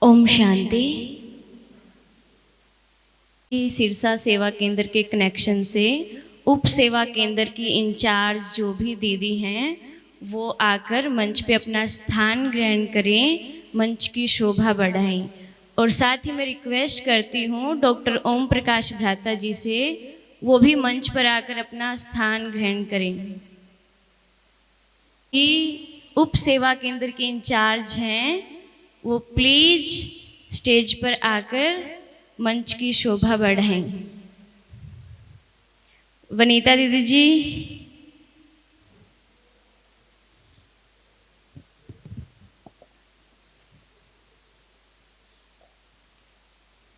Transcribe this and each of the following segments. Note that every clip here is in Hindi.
ओम शांति। सिरसा सेवा केंद्र के कनेक्शन से उप सेवा केंद्र की इंचार्ज जो भी दीदी हैं वो आकर मंच पे अपना स्थान ग्रहण करें, मंच की शोभा बढ़ाएं। और साथ ही मैं रिक्वेस्ट करती हूँ डॉक्टर ओम प्रकाश भ्राता जी से, वो भी मंच पर आकर अपना स्थान ग्रहण करें। कि उप सेवा केंद्र के इंचार्ज हैं वो प्लीज स्टेज पर आकर मंच की शोभा बढ़ाएं। वनीता दीदी जी,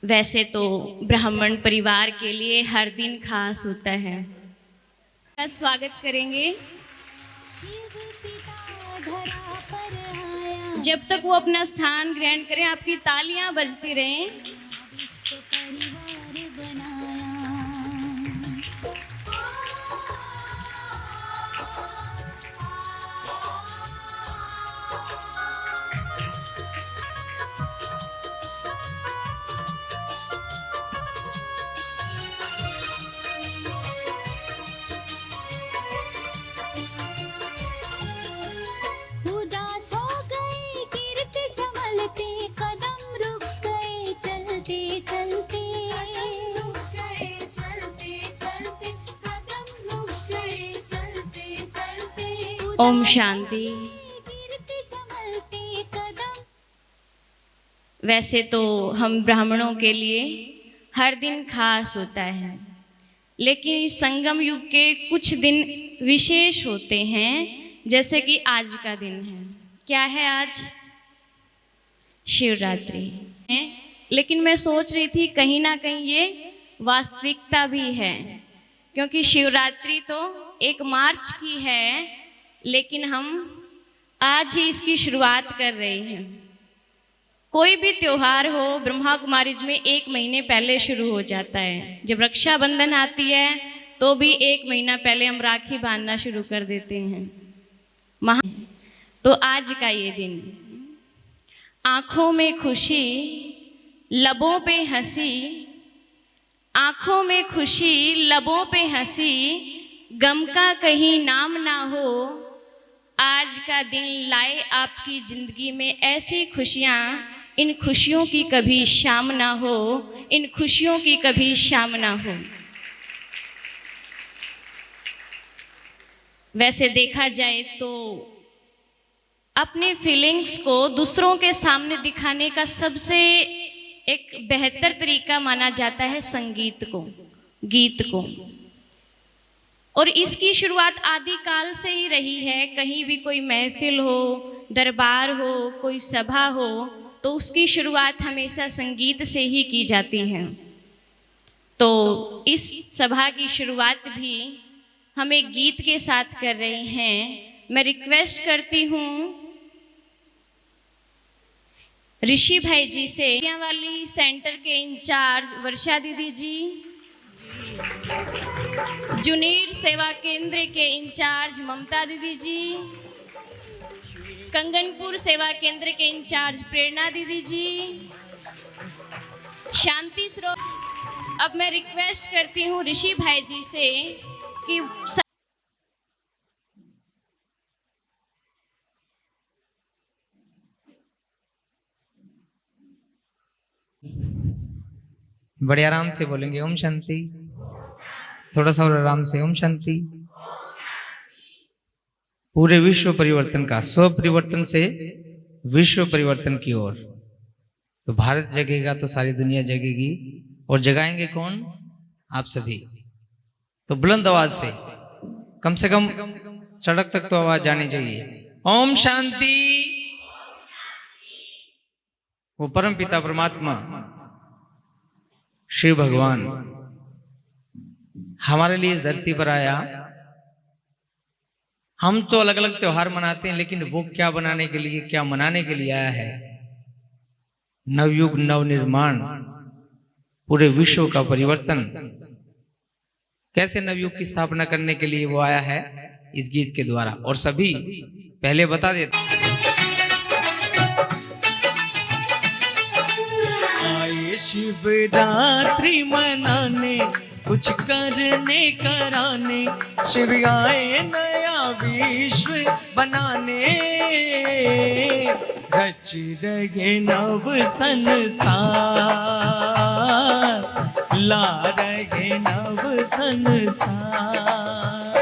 वैसे तो ब्राह्मण परिवार के लिए हर दिन खास होता है। स्वागत करेंगे। जब तक वो अपना स्थान ग्रहण करें आपकी तालियां बजती रहें। ओम शांति। वैसे तो हम ब्राह्मणों के लिए हर दिन खास होता है, लेकिन इस संगम युग के कुछ दिन विशेष होते हैं, जैसे कि आज का दिन है। क्या है आज? शिवरात्रि है। लेकिन मैं सोच रही थी कहीं ना कहीं ये वास्तविकता भी है, क्योंकि शिवरात्रि तो 1 मार्च की है, लेकिन हम आज ही इसकी शुरुआत कर रहे हैं। कोई भी त्योहार हो ब्रह्मा कुमारीज में 1 महीने पहले शुरू हो जाता है। जब रक्षाबंधन आती है तो भी 1 महीना पहले हम राखी बांधना शुरू कर देते हैं। तो आज का ये दिन, आंखों में खुशी लबों पे हंसी, आंखों में खुशी लबों पे हंसी, गम का कहीं नाम ना हो। आज का दिन लाए आपकी जिंदगी में ऐसी खुशियाँ, इन खुशियों की कभी शाम ना हो, इन खुशियों की कभी शाम ना हो। वैसे देखा जाए तो अपनी फीलिंग्स को दूसरों के सामने दिखाने का सबसे एक बेहतर तरीका माना जाता है संगीत को, गीत को। और इसकी शुरुआत आदिकाल से ही रही है। कहीं भी कोई महफिल हो, दरबार हो, कोई सभा हो, तो उसकी शुरुआत हमेशा संगीत से ही की जाती है। तो इस सभा की शुरुआत भी हम एक गीत के साथ कर रहे हैं। मैं रिक्वेस्ट करती हूँ ऋषि भाई जी से, वाली सेंटर के इंचार्ज वर्षा दीदी जी, जुनीर सेवा केंद्र के इंचार्ज ममता दीदी जी, कंगनपुर सेवा केंद्र के इंचार्ज प्रेरणा दीदी जी, शांति स्रोत। अब मैं रिक्वेस्ट करती हूँ ऋषि भाई जी से कि बड़े आराम से बोलेंगे ओम शांति। थोड़ा सा और आराम से ओम शांति। पूरे विश्व परिवर्तन का, स्व परिवर्तन से विश्व परिवर्तन की ओर। तो भारत जगेगा तो सारी दुनिया जगेगी। और जगाएंगे कौन? आप सभी। तो बुलंद आवाज से, कम से कम सड़क तक तो आवाज आनी चाहिए। ओम शांति। वो परम पिता परमात्मा श्री भगवान हमारे लिए इस धरती पर आया। हम तो अलग अलग त्योहार मनाते हैं, लेकिन वो क्या बनाने के लिए, क्या मनाने के लिए आया है? नवयुग, नव निर्माण, पूरे विश्व का परिवर्तन। कैसे नवयुग की स्थापना करने के लिए वो आया है इस गीत के द्वारा। और सभी पहले बता देते शिवरात्रि मनाने, कुछ करने कराने, शिव आए नया विश्व बनाने। रच रहे नव संसार, ला रहे नव संसार।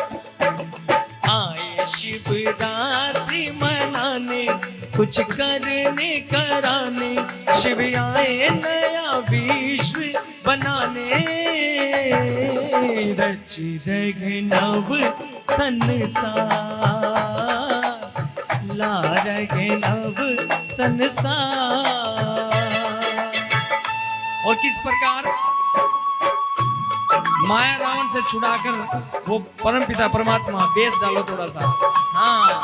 आए शिवरात्रि मनाने, कुछ करने कराने, शिव आए नया विश्व बनाने। रच रहे नव संसार, ला रहे नव संसार। और किस प्रकार माया रावण से छुड़ाकर वो परमपिता परमात्मा, बेस डालो थोड़ा सा। हाँ,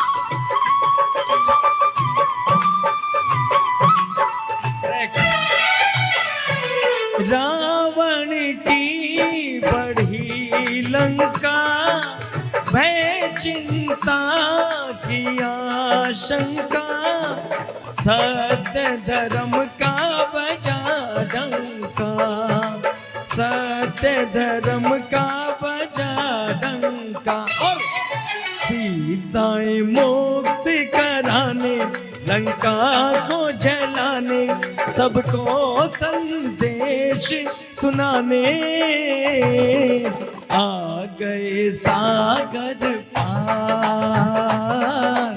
रावण की बढ़ी लंका, भय चिंता की आशंका, सत्य धर्म का बजा डंका, सत्य धर्म का बजा डंका। और सीताएं मुक्त कराने, लंका को जलाने, सबको संदेश सुनाने। आ गए सागर पार,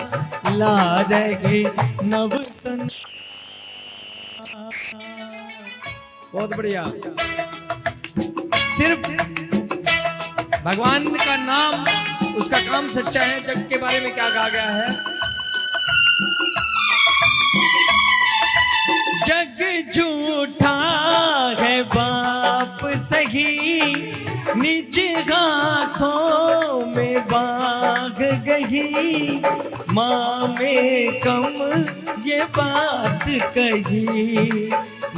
ला रहे नव संसार। बहुत बढ़िया। सिर्फ भगवान का नाम, उसका काम सच्चा है। जग के बारे में क्या कहा गया है? जग झूठा है बाप सही, निज हाथों में बाग गही। माँ में कम ये बात कही,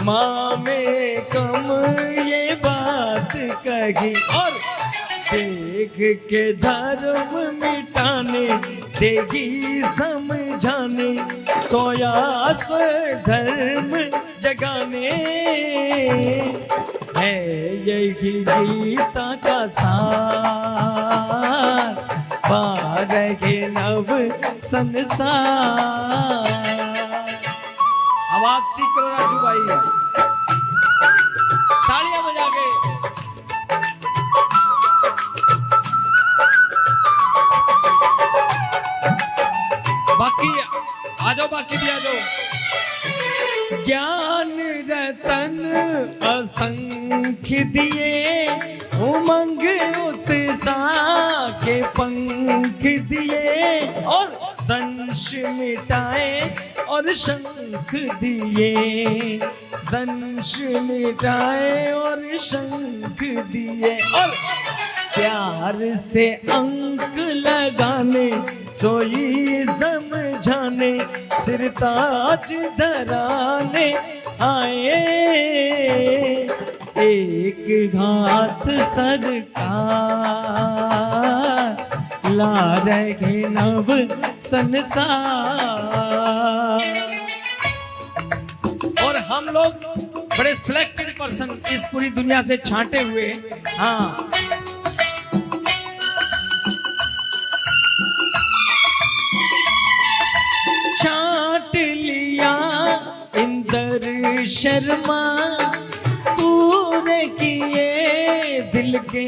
माँ में कम ये बात कही। और देख के धर्म मिटाने, देगी समझाने, सोया स्वधर्म जगाने। है यही गीता का सार, पा रहे नव संसार। आवाज ठीक करो राजू भाई, तालियां बजा के। बाकी आ जाओ, बाकी भी आ जाओ। ज्ञान रतन असंख्य दिए, उमंग उत्साह के पंख दिए। और दंश मिटाए और शंख दिए, दंश मिटाए और शंख दिए। और प्यार से अंक लगाने, सोई समझाने, सिर ताज धराने आए। एक घात सरकार, ला रहे नव संसार। और हम लोग बड़े सिलेक्टेड पर्सन इस पूरी दुनिया से छांटे हुए। हाँ, छांट लिया इंद्र शर्मा, पूरे किए दिल के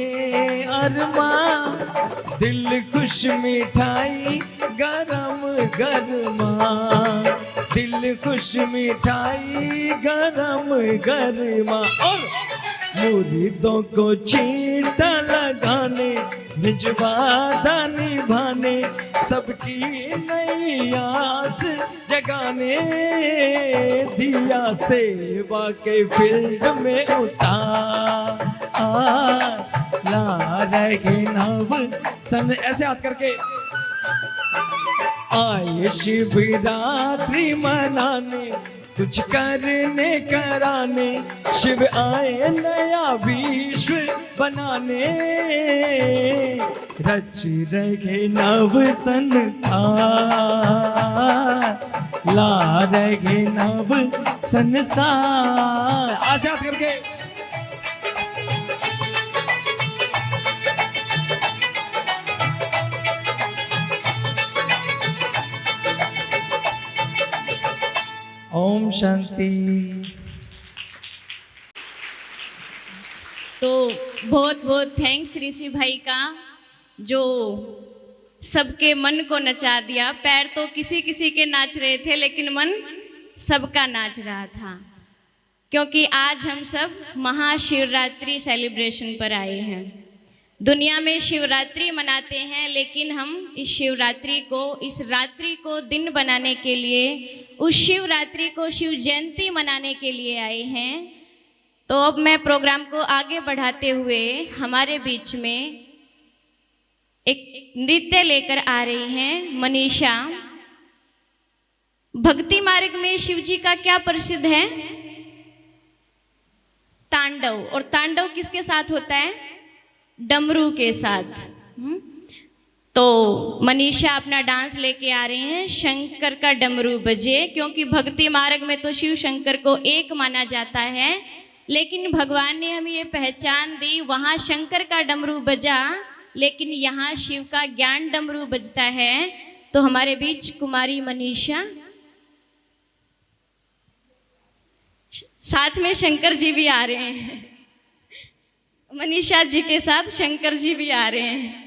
अरमा। दिल खुश मिठाई गरम गरमा, दिल खुश मिठाई गरम गरमा। और मुरीदों को छींटा लगाने, निजवादा निभाने, सबकी नई आस जगाने। दिया सेवा के फील्ड में उतार, ला रहे नव सन। ऐसे हाथ करके आए शिवरात्रि मनाने, कुछ करने कराने, शिव आए नया विश्व बनाने। रच रहे नव संसार, ला रहे नव संसार। आजाद करके ओम शांति। तो बहुत बहुत थैंक्स ऋषि भाई का, जो सबके मन को नचा दिया। पैर तो किसी किसी के नाच रहे थे, लेकिन मन सबका नाच रहा था, क्योंकि आज हम सब महाशिवरात्रि सेलिब्रेशन पर आए हैं। दुनिया में शिवरात्रि मनाते हैं, लेकिन हम इस शिवरात्रि को, इस रात्रि को दिन बनाने के लिए, उस शिवरात्रि को शिव जयंती मनाने के लिए आए हैं। तो अब मैं प्रोग्राम को आगे बढ़ाते हुए हमारे बीच में एक नृत्य लेकर आ रही हैं मनीषा। भक्ति मार्ग में शिव जी का क्या प्रसिद्ध है? तांडव। और तांडव किसके साथ होता है? डमरू के साथ। तो मनीषा अपना डांस लेके आ रही हैं, शंकर का डमरू बजे। क्योंकि भक्ति मार्ग में तो शिव शंकर को एक माना जाता है, लेकिन भगवान ने हमें ये पहचान दी, वहाँ शंकर का डमरू बजा, लेकिन यहाँ शिव का ज्ञान डमरू बजता है। तो हमारे बीच कुमारी मनीषा, साथ में शंकर जी भी आ रहे हैं। मनीषा जी के साथ शंकर जी भी आ रहे हैं।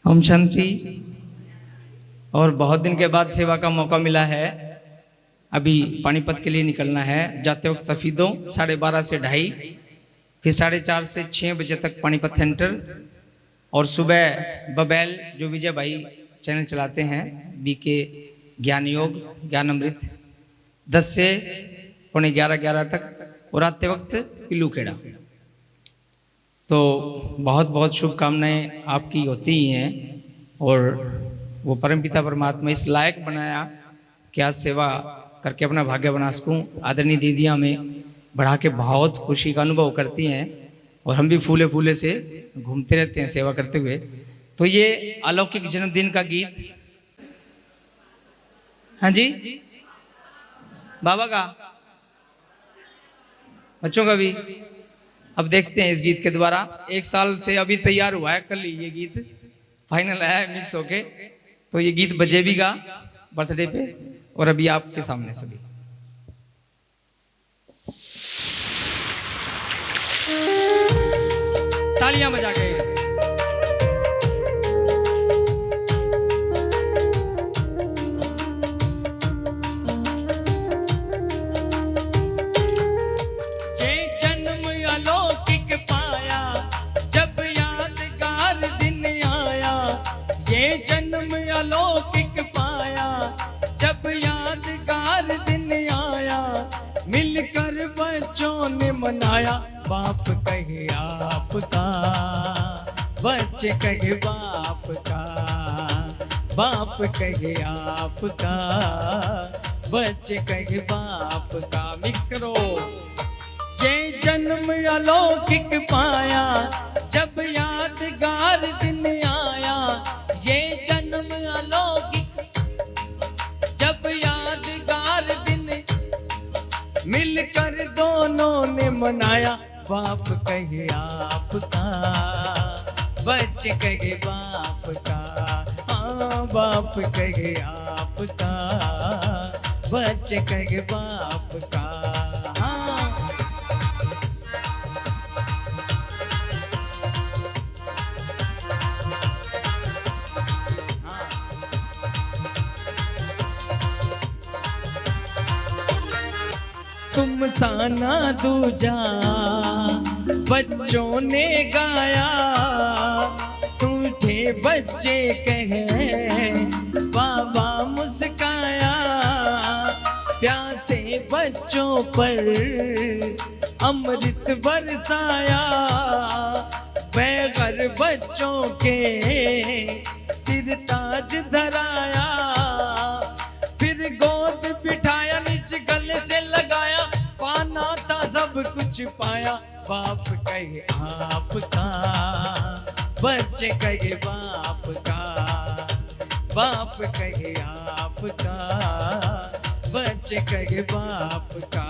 ओम शांति। और बहुत दिन के बाद सेवा का मौका मिला है। अभी पानीपत के लिए निकलना है। जाते वक्त सफ़ीदों 12:30 से 2:30, फिर 4:30 से 6 बजे तक पानीपत सेंटर, और सुबह बबैल जो विजय भाई चैनल चलाते हैं BK ज्ञान योग ज्ञान अमृत 10 से 11:15 तक, और आते वक्त पिल्लू खेड़ा। तो बहुत बहुत शुभकामनाएं आपकी होती ही हैं, और वो परमपिता परमात्मा इस लायक बनाया कि आज सेवा करके अपना भाग्य बना सकूं। आदरणीय दीदियाँ हमें बढ़ा के बहुत खुशी का अनुभव करती हैं, और हम भी फूले फूले से घूमते रहते हैं सेवा करते हुए। तो ये अलौकिक जन्मदिन का गीत, हाँ जी, बाबा का, बच्चों का भी। अब देखते हैं इस गीत के द्वारा। 1 साल से अभी तैयार हुआ है, कल ही ये गीत फाइनल आया है मिक्स होके। तो ये गीत बजेगा बर्थडे पे, और अभी आपके सामने सभी तालियां बजा के। अलौकिक पाया जब यादगार दिन आया, मिलकर बच्चों ने मनाया। बाप कहे आपका, बच्चे कहे बाप का, बाप कहे आपका, बच्चे कहे बाप का। मिक्स करो। ये जन्म अलौकिक पाया जब यादगार दिन आया, ये जन्म अलौकिक जब यादगार दिन मिलकर दोनों ने मनाया। बाप कहे आपका, बच्चे कहे बाप का, हाँ बाप कहे आपका, बच्चे कहे बाप का। तुम साना दूजा बच्चों ने गाया, तुझे बच्चे कहे बाबा मुस्काया। प्यासे बच्चों पर अमृत बरसाया, बेघर बच्चों के सिर ताज धराया। फिर गोद बिठाया, नीच गले से लगाया, पाना था सब कुछ पाया। बाप कहे आपका, बच्चे कहे बाप का, बाप कहे आपका, बच्चे कहे बाप का।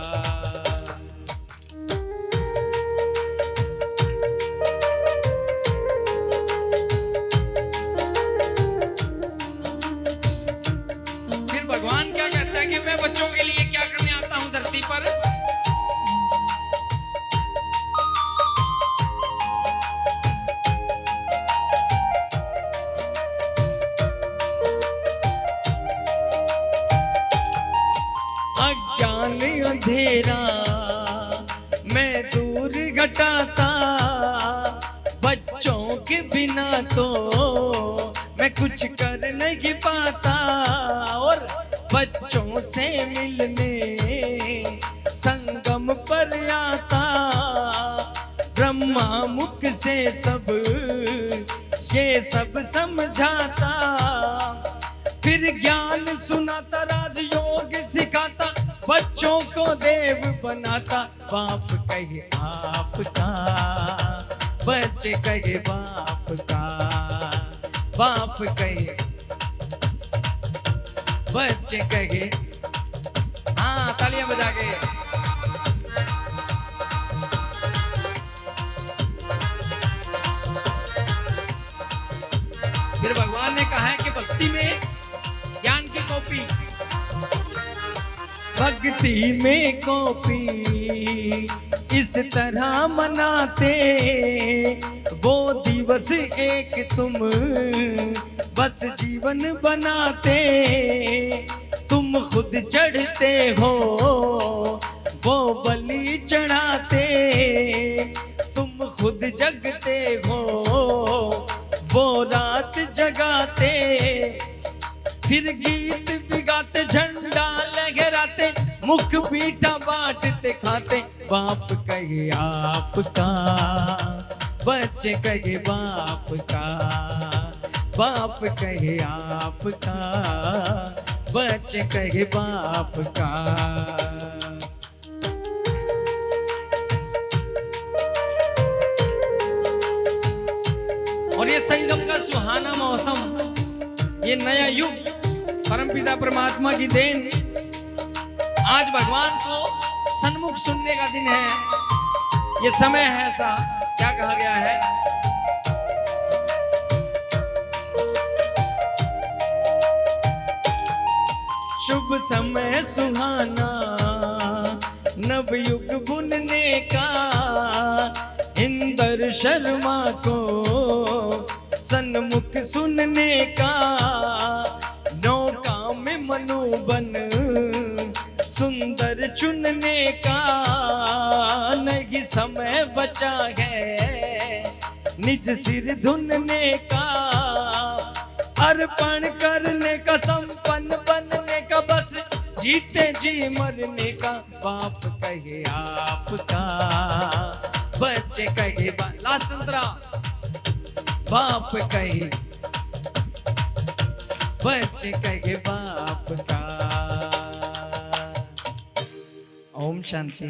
फिर भगवान क्या कहता है कि मैं बच्चों के लिए क्या करने आता हूं धरती पर। अज्ञान अंधेरा मैं दूर घटाता, बच्चों के बिना तो मैं कुछ कर नहीं पाता। और बच्चों से मिलने संगम पर आता, ब्रह्मा मुख से सब ये सब समझाता। फिर ज्ञान सुनाता, राजयोग सिखाता, बच्चों को देव बनाता। बाप कहे आपका, बच्चे कहे बाप का, बाप कहे बच्चे कहे। हाँ तालियां बजा के। फिर भगवान ने कहा है कि भक्ति में ज्ञान की कॉपी, भक्ति में कॉपी इस तरह मनाते, वो दिवस एक तुम बस जीवन बनाते, तुम खुद चढ़ते हो वो बलि चढ़ाते, तुम खुद जगते हो वो रात जगाते, फिर गीत भी गाते झंडा लहराते, मुख पीठा बांटते खाते। बाप कहे आपका, बच्चे कहे बाप का, बाप कहे आपका, बच्चे कहे बाप का। और ये संगम का सुहाना मौसम, ये नया युग परमपिता परमात्मा की देन, आज भगवान को सन्मुख सुनने का दिन है, ये समय है ऐसा। क्या कहा गया है? शुभ समय सुहाना नवयुग बुनने का, इंदर शर्मा को सन्मुख सुनने का, नौका में मनोबन सुंदर चुनने का, नहीं समय बचा है निज सिर धुनने का, अर्पण करने का, संपन्न बनने का, बस जीते जी मरने का। बाप कहे आपका, बच्चे कहे लास्ट अंतरा, बाप कहे, बच्चे कहे बाप का। ओम शांति।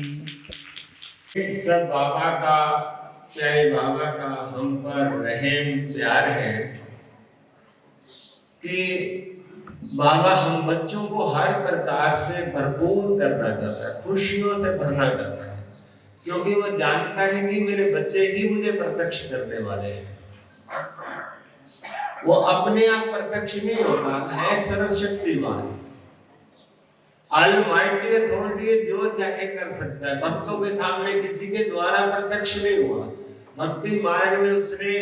सब बाबा का, चाहे बाबा का हम पर रहम प्यार है कि बाबा हम बच्चों को हर प्रकार से भरपूर करना चाहता है, खुशियों से भरना चाहता है, क्योंकि वो जानता है कि मेरे बच्चे ही मुझे प्रत्यक्ष करने वाले हैं। वो अपने आप प्रत्यक्ष नहीं होता है, सर्वशक्तिमान ऑलमाइटी अथॉरिटी जो चाहे कर सकता है। भक्तों के सामने किसी के द्वारा प्रत्यक्ष नहीं हुआ। भक्ति मार्ग में उसने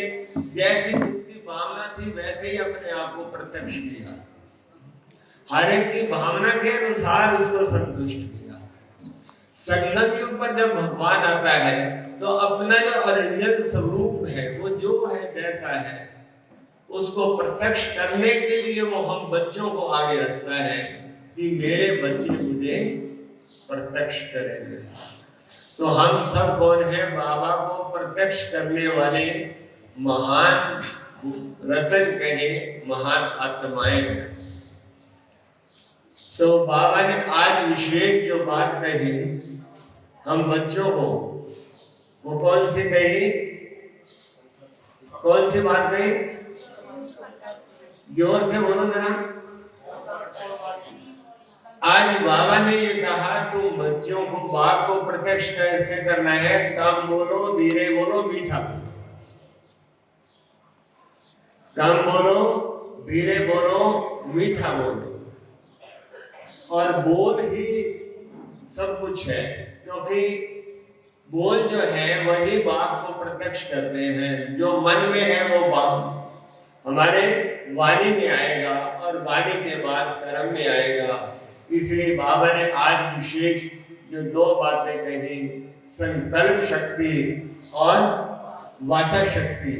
जैसी जिसकी भावना थी वैसे ही अपने आप को प्रत्यक्ष किया, हर एक की भावना के अनुसार उसको संतुष्ट किया। संगम युग पर जब भगवान आता है तो अपना जो ओरिजिनल स्वरूप है, वो जो है जैसा है, उसको प्रत्यक्ष करने के लिए वो हम बच्चों को आगे रखता है कि मेरे बच्चे मुझे प्रत्यक्ष करेंगे। तो हम सब कौन है? बाबा को प्रत्यक्ष करने वाले महान रतन कहे, महान आत्माएं हैं। तो बाबा ने आज विशेष जो बात कही हम बच्चों को, वो कौन सी कही? कौन सी बात कही? जोर से बोलो जरा। आज बाबा ने ये कहा तुम बच्चों को बाप को प्रत्यक्ष कैसे करना है? कम बोलो, धीरे बोलो, मीठा बोलो। कम बोलो, धीरे बोलो, मीठा बोलो। और बोल ही सब कुछ है, क्योंकि बोल जो है वही बाप को प्रत्यक्ष करते हैं। जो मन में है वो बाप हमारे वाणी में आएगा और वाणी के बाद कर्म में आएगा। इसलिए बाबा ने आज विशेष जो दो बातें कही, संकल्प शक्ति और वाचा शक्ति,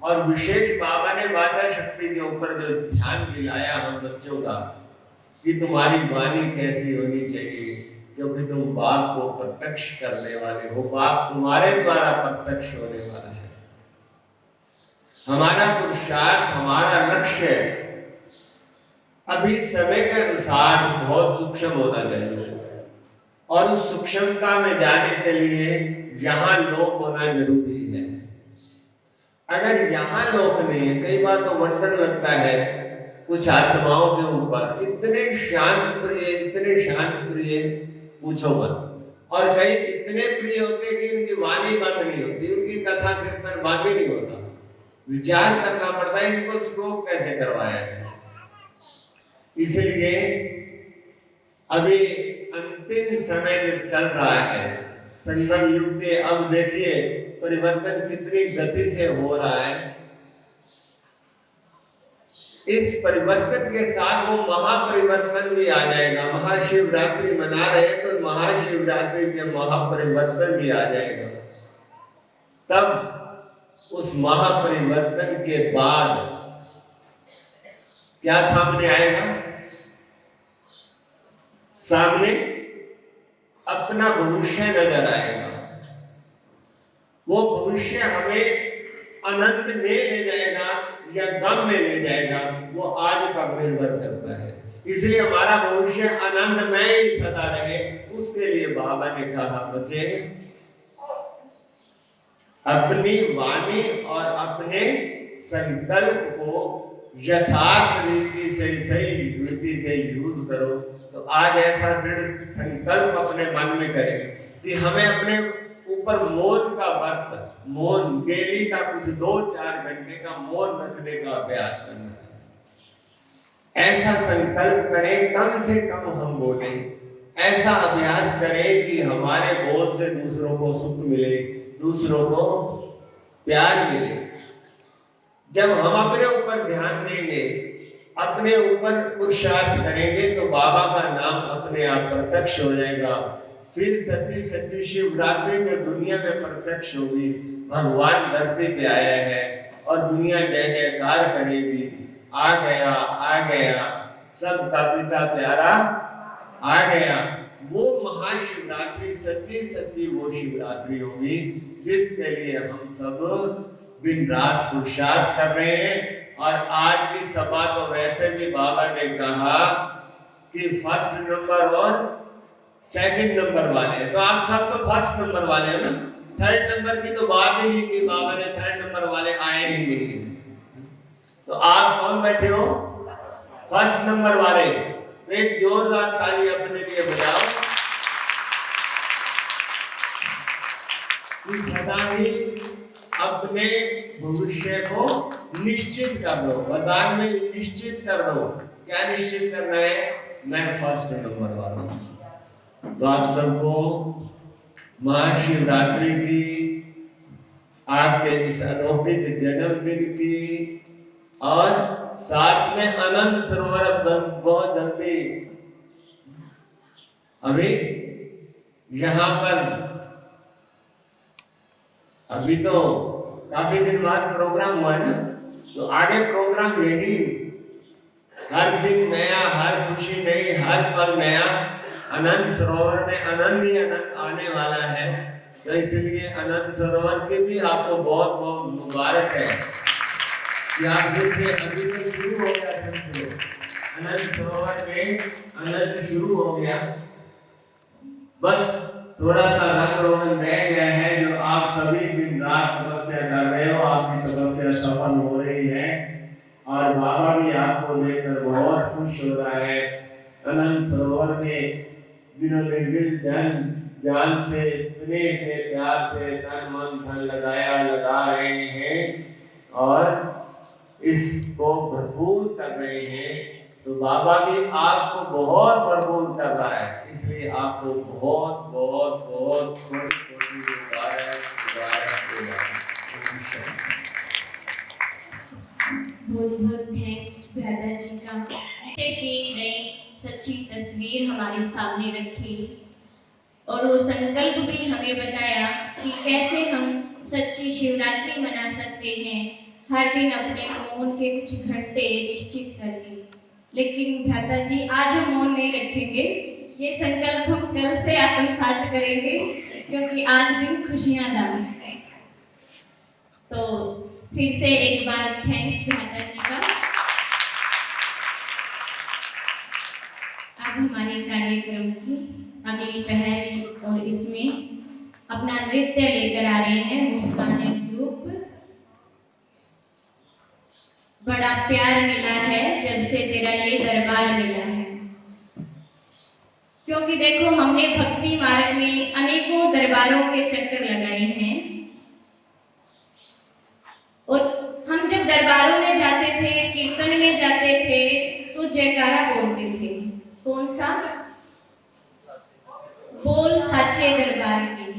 और विशेष बाबा ने वाचा शक्ति के ऊपर जो ध्यान दिलाया हम बच्चों का कि तुम्हारी वाणी कैसी होनी चाहिए, क्योंकि तुम बाप को प्रत्यक्ष करने वाले हो। बाप तुम्हारे द्वारा प्रत्यक्ष होने वाला है। हमारा पुरुषार्थ, हमारा लक्ष्य अभी समय के अनुसार बहुत सूक्ष्म होना चाहिए, और उस सूक्ष्मता में जाने के लिए यहाँ लोक होना जरूरी है। अगर यहाँ लोक नहीं है, कई बार तो वंडर लगता है कुछ आत्माओं के ऊपर, इतने शांत प्रिय पूछो मत। और कई इतने प्रिय होते कि इनकी वाणी बंद नहीं होती, उनकी कथा कीर्तन बंद ही नहीं होता। विचार करना पड़ता है इनको श्लोक कैसे करवाया है। इसलिए अभी अंतिम समय जब चल रहा है संगम युग के, अब देखिए परिवर्तन कितनी गति से हो रहा है। इस परिवर्तन के साथ वो महापरिवर्तन भी आ जाएगा। महाशिवरात्रि मना रहे हैं तो महाशिवरात्रि के महापरिवर्तन भी आ जाएगा। तब उस महापरिवर्तन के बाद क्या सामने आएगा? सामने अपना भविष्य नजर आएगा। वो भविष्य हमें अनंत में ले जाएगा या गम में ले जाएगा, वो आज पर निर्भर करता है। इसलिए हमारा भविष्य आनंदमय ही सदा रहे, उसके लिए बाबा ने कहा बच्चे अपनी वाणी और अपने संकल्प को यथार्थ रीति से सही रीति से यूज करो। तो आज ऐसा दृढ़ संकल्प अपने मन में करें कि हमें अपने ऊपर मौन का वर्त, मौन डेली का कुछ 2-4 घंटे का मौन रखने का अभ्यास करना है। ऐसा संकल्प करें, कम से कम हम बोलें। ऐसा अभ्यास करें कि हमारे बोल से दूसरों को सुख मिले, दूसरों को प्यार मिले। जब हम अपने ऊपर ध्यान देंगे, अपने ऊपर पुरुषार्थ करेंगे तो बाबा का नाम अपने आप प्रत्यक्ष हो जाएगा। फिर सच्ची सच्ची शिवरात्रि जो दुनिया में प्रत्यक्ष होगी, भगवान धरती पे आया है और दुनिया जय जयकार करेगी। आ गया, आ गया, सबका पिता प्यारा आ गया। वो महाशिवरात्रि सच्ची सच्ची वो शिवरात्रि होगी जिसके लिए हम सब दिन रात पुरुषार्थ कर रहे हैं। और आज की सभा तो वैसे भी बाबा ने कहा कि फर्स्ट नंबर और सेकंड नंबर वाले, तो आप सब तो फर्स्ट नंबर वाले हैं ना। थर्ड नंबर की तो बात ही नहीं की बाबा ने, थर्ड नंबर वाले आए ही नहीं। तो आप कौन बैठे हो? फर्स्ट नंबर वाले। तो एक जोरदार ताली अपने लिए बजाओ। सदा ही अपने भविष्य को निश्चित कर दो, वर्तमान में निश्चित कर दो। क्या निश्चित करना है? मैं फर्स्ट नंबर वाला हूं। तो आप सबको महाशिवरात्रि की, आपके इस अलौकिक जन्मदिन की और साथ में आनंद सरोवर बहुत जल्दी अभी यहाँ पर, अभी तो काफी दिन बाद प्रोग्राम हुआ है ना, तो आगे प्रोग्राम यही, हर दिन नया, हर खुशी नई, हर पल नया। अनंत सरोवर में आनंद ही आनंद आने वाला है। तो इसलिए अनंत सरोवर के भी आपको बहुत बहुत मुबारक है कि आप जैसे अभी तो शुरू हो गया अनंत सरोवर में, अनंत शुरू हो गया। बस थोड़ा सा रंग रोगन रह गया है, जो आप सभी दिन रात तपस्या कर रहे हो। आपकी तपस्या सफल हो रही है और बाबा भी आपको देखकर बहुत खुश हो रहा है। अनंत सरोवर में जिन्होंने दिल जान से, स्नेह से, प्यार से तन मन धन लगा रहे हैं और इसको भरपूर कर रहे हैं, तो बाबा भी आपको बहुत भरपूर कर रहा है। इसलिए आपको बहुत बहुत बहुत कोटि मुबारक। बहुत बहुत थैंक्स ब्रदर जी का, की नई सच्ची तस्वीर हमारे सामने रखी और वो संकल्प भी हमें बताया कि कैसे हम सच्ची शिवरात्रि मना सकते हैं, हर दिन अपने मौन के कुछ घंटे निश्चित करके। लेकिन भ्राता जी आज हम मौन नहीं रखेंगे, ये संकल्प हम कल से आत्मसात करेंगे, क्योंकि आज दिन खुशियां लाए। तो फिर से एक बार थैंक्स भ्राता जी का। अब हमारे कार्यक्रम की अगली पहल और इसमें अपना नृत्य लेकर आ रहे हैं मुस्कान ग्रुप। बड़ा प्यार मिला है जब से तेरा ये दरबार मिला है, क्योंकि देखो हमने भक्ति मार्ग में अनेकों दरबारों के चक्कर लगाए हैं और हम जब दरबारों में जाते थे, कीर्तन में जाते थे तो जयकारा बोलते थे। कौन सा? बोल साचे दरबार की।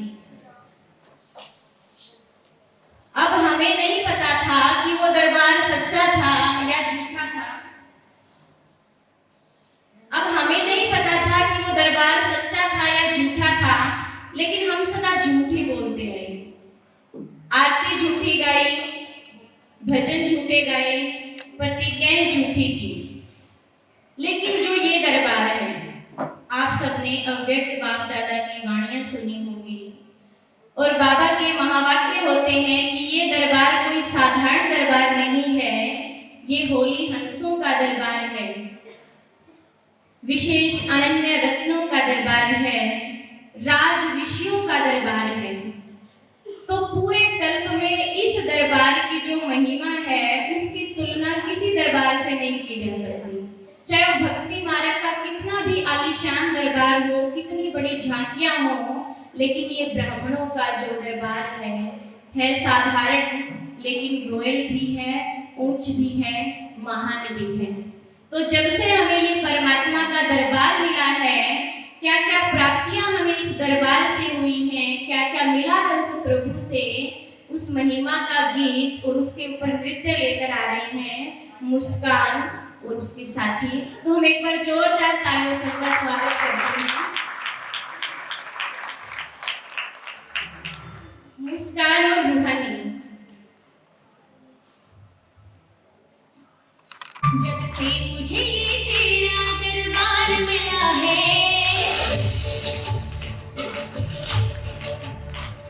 दादा की वाणियां सुनी होंगी। और बाबा के महावाक्य होते हैं कि ये दरबार कोई साधारण दरबार नहीं है, ये होली हंसों का दरबार है, विशेष अनन्य रत्नों का दरबार है, राज ऋषियों का दरबार है। तो पूरे कल्प में इस दरबार की जो महिमा है उसकी तुलना किसी दरबार से नहीं की जा सकती। चाहे वो भक्ति मार्ग का कितना भी आलीशान दरबार हो, कितनी बड़ी झांकियां हो, लेकिन ये ब्राह्मणों का जो दरबार है साधारण लेकिन रॉयल भी है, ऊंच भी है, महान भी है। तो जब से हमें ये परमात्मा का दरबार मिला है, क्या क्या प्राप्तियां हमें इस दरबार से हुई हैं, क्या क्या मिला है उस प्रभु से, उस महिमा का गीत और उसके ऊपर नृत्य लेकर आ रहे हैं मुस्कान और उसके साथी। तो हम एक बार जोरदार तालियों से उनका स्वागत करते हैं। मुस्कान और रूहानी। जब से मुझे ये तेरा दरबार मिला है,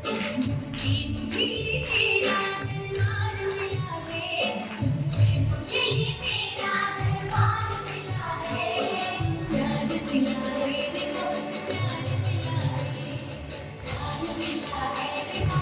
जब से मुझे ये तेरा दरबार मिला है, जब से मुझे ये तेरा दरबार मिला है, प्यार मिला है देखो, प्यार मिला है, प्यार मिला है देखो,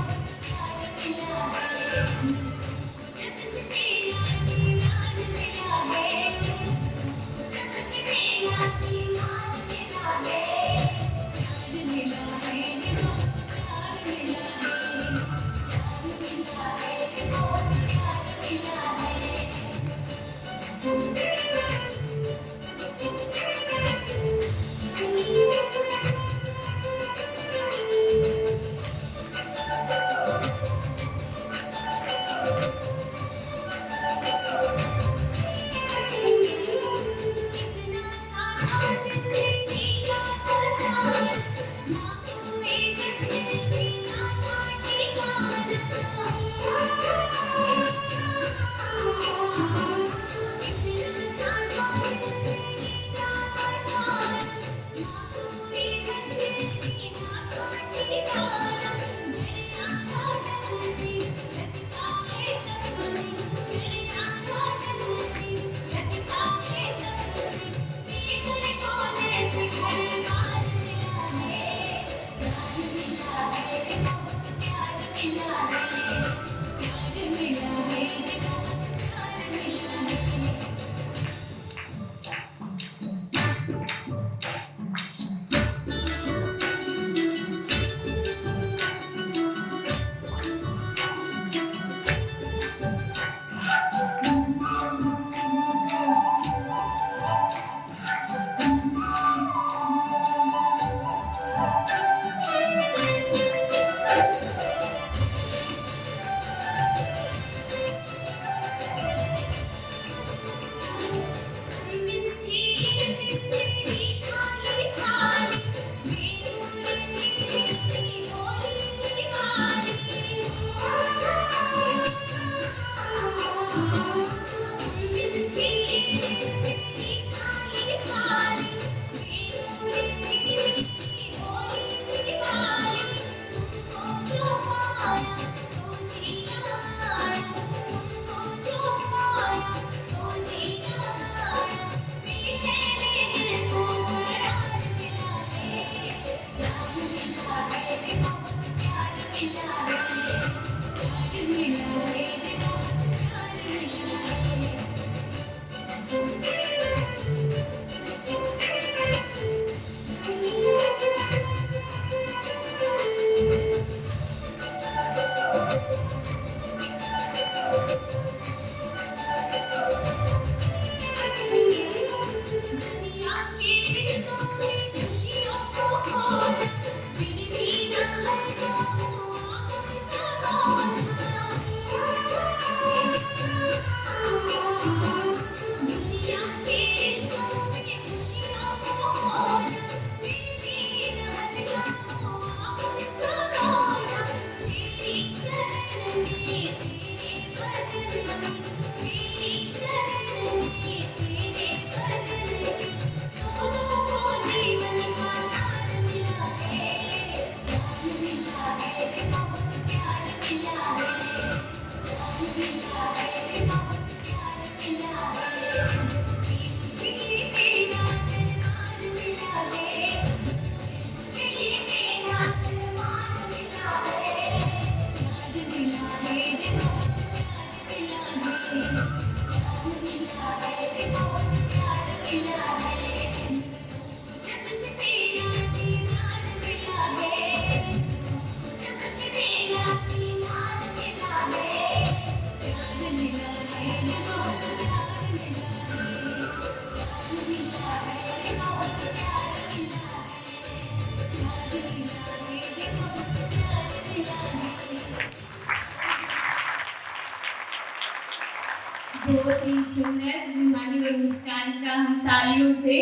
बहुत ही सुंदर रूहानी और मुस्कान का हम तालियों से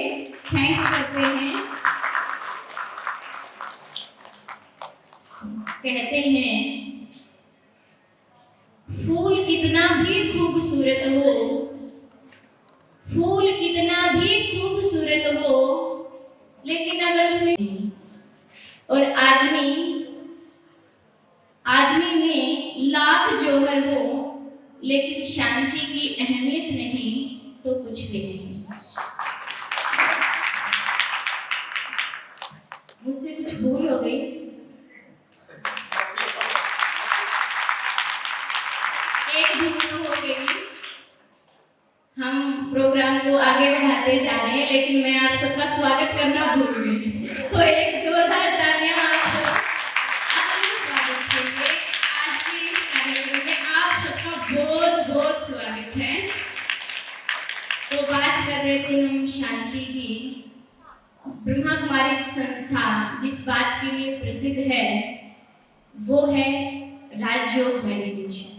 थैंक्स करते हैं। कहते हैं फूल कितना भी खूबसूरत हो, फूल कितना भी खूबसूरत हो, लेकिन अगर उसमें और आदमी में लाख जौहर हो लेकिन शांति की अहमियत नहीं तो कुछ भी नहीं। मुझसे कुछ भूल हो गई? एक भूल हो गई। हम प्रोग्राम को आगे बढ़ाते जा रहे हैं लेकिन मैं आप सबका स्वागत करना भूल गई, तो एक जोरदार तालियां आप सबका स्वागत के लिए। आज के इस कार्यक्रम में आप सबका बहुत बहुत स्वागत है। तो बात कर रहे थे हम शांति की। ब्रह्मा कुमारी संस्था जिस बात के लिए प्रसिद्ध है वो है राजयोग मेडिटेशन।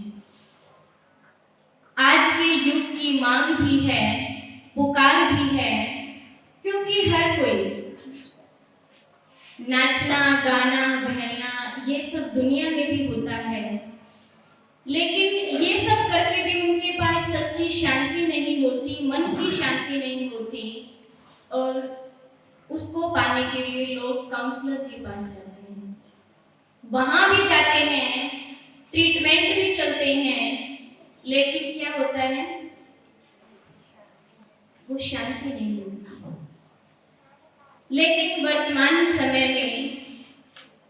आज के युग की मांग भी है, पुकार भी है, क्योंकि हर कोई नाचना गाना बहलना ये सब दुनिया में भी होता है, लेकिन ये सब करके भी उनके पास सच्ची शांति नहीं होती, मन की शांति नहीं होती, और उसको पाने के लिए लोग काउंसलर के पास जाते हैं, वहां भी जाते हैं, ट्रीटमेंट भी चलते हैं, लेकिन क्या होता है, वो शांति नहीं होती। लेकिन वर्तमान समय में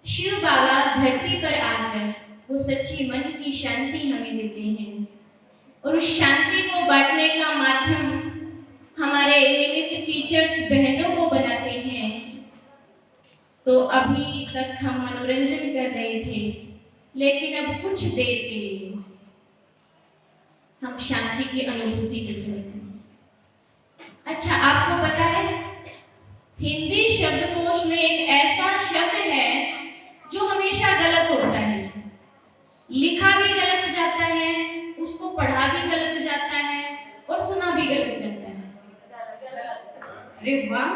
शिव बाबा धरती पर आकर वो सच्ची मन की शांति हमें देते हैं, और उस शांति को बांटने का माध्यम हमारे निमित्त टीचर्स बहनों को बनाते हैं। तो अभी तक हम मनोरंजन कर रहे थे, लेकिन अब कुछ देर के लिए हम शांति की अनुभूति कर रहे हैं। अच्छा, आपको पता है हिंदी शब्दकोश में एक ऐसा शब्द है जो हमेशा गलत होता है, लिखा भी गलत जाता है, उसको पढ़ा भी गलत जाता है और सुना भी गलत जाता है। अरे वाह,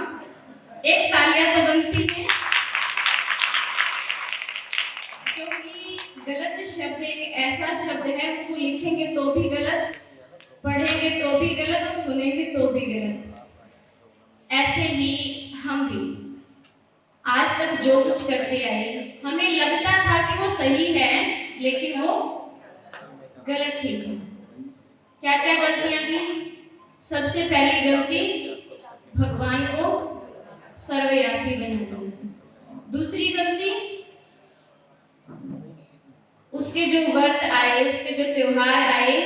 एक तालियां तो बनती है, क्योंकि गलत शब्द एक ऐसा शब्द है, उसको लिखेंगे तो भी गलत, पढ़ेंगे तो भी गलत और सुनेंगे तो भी गलत। ऐसे ही हम भी आज तक जो कुछ करते आए, हमें लगता था कि वो सही है, लेकिन वो गलत थी। क्या क्या गलतियां की? सबसे पहली गलती, भगवान को सर्वव्यापी बनाना। दूसरी गलती, उसके जो व्रत आए, उसके जो त्योहार आए,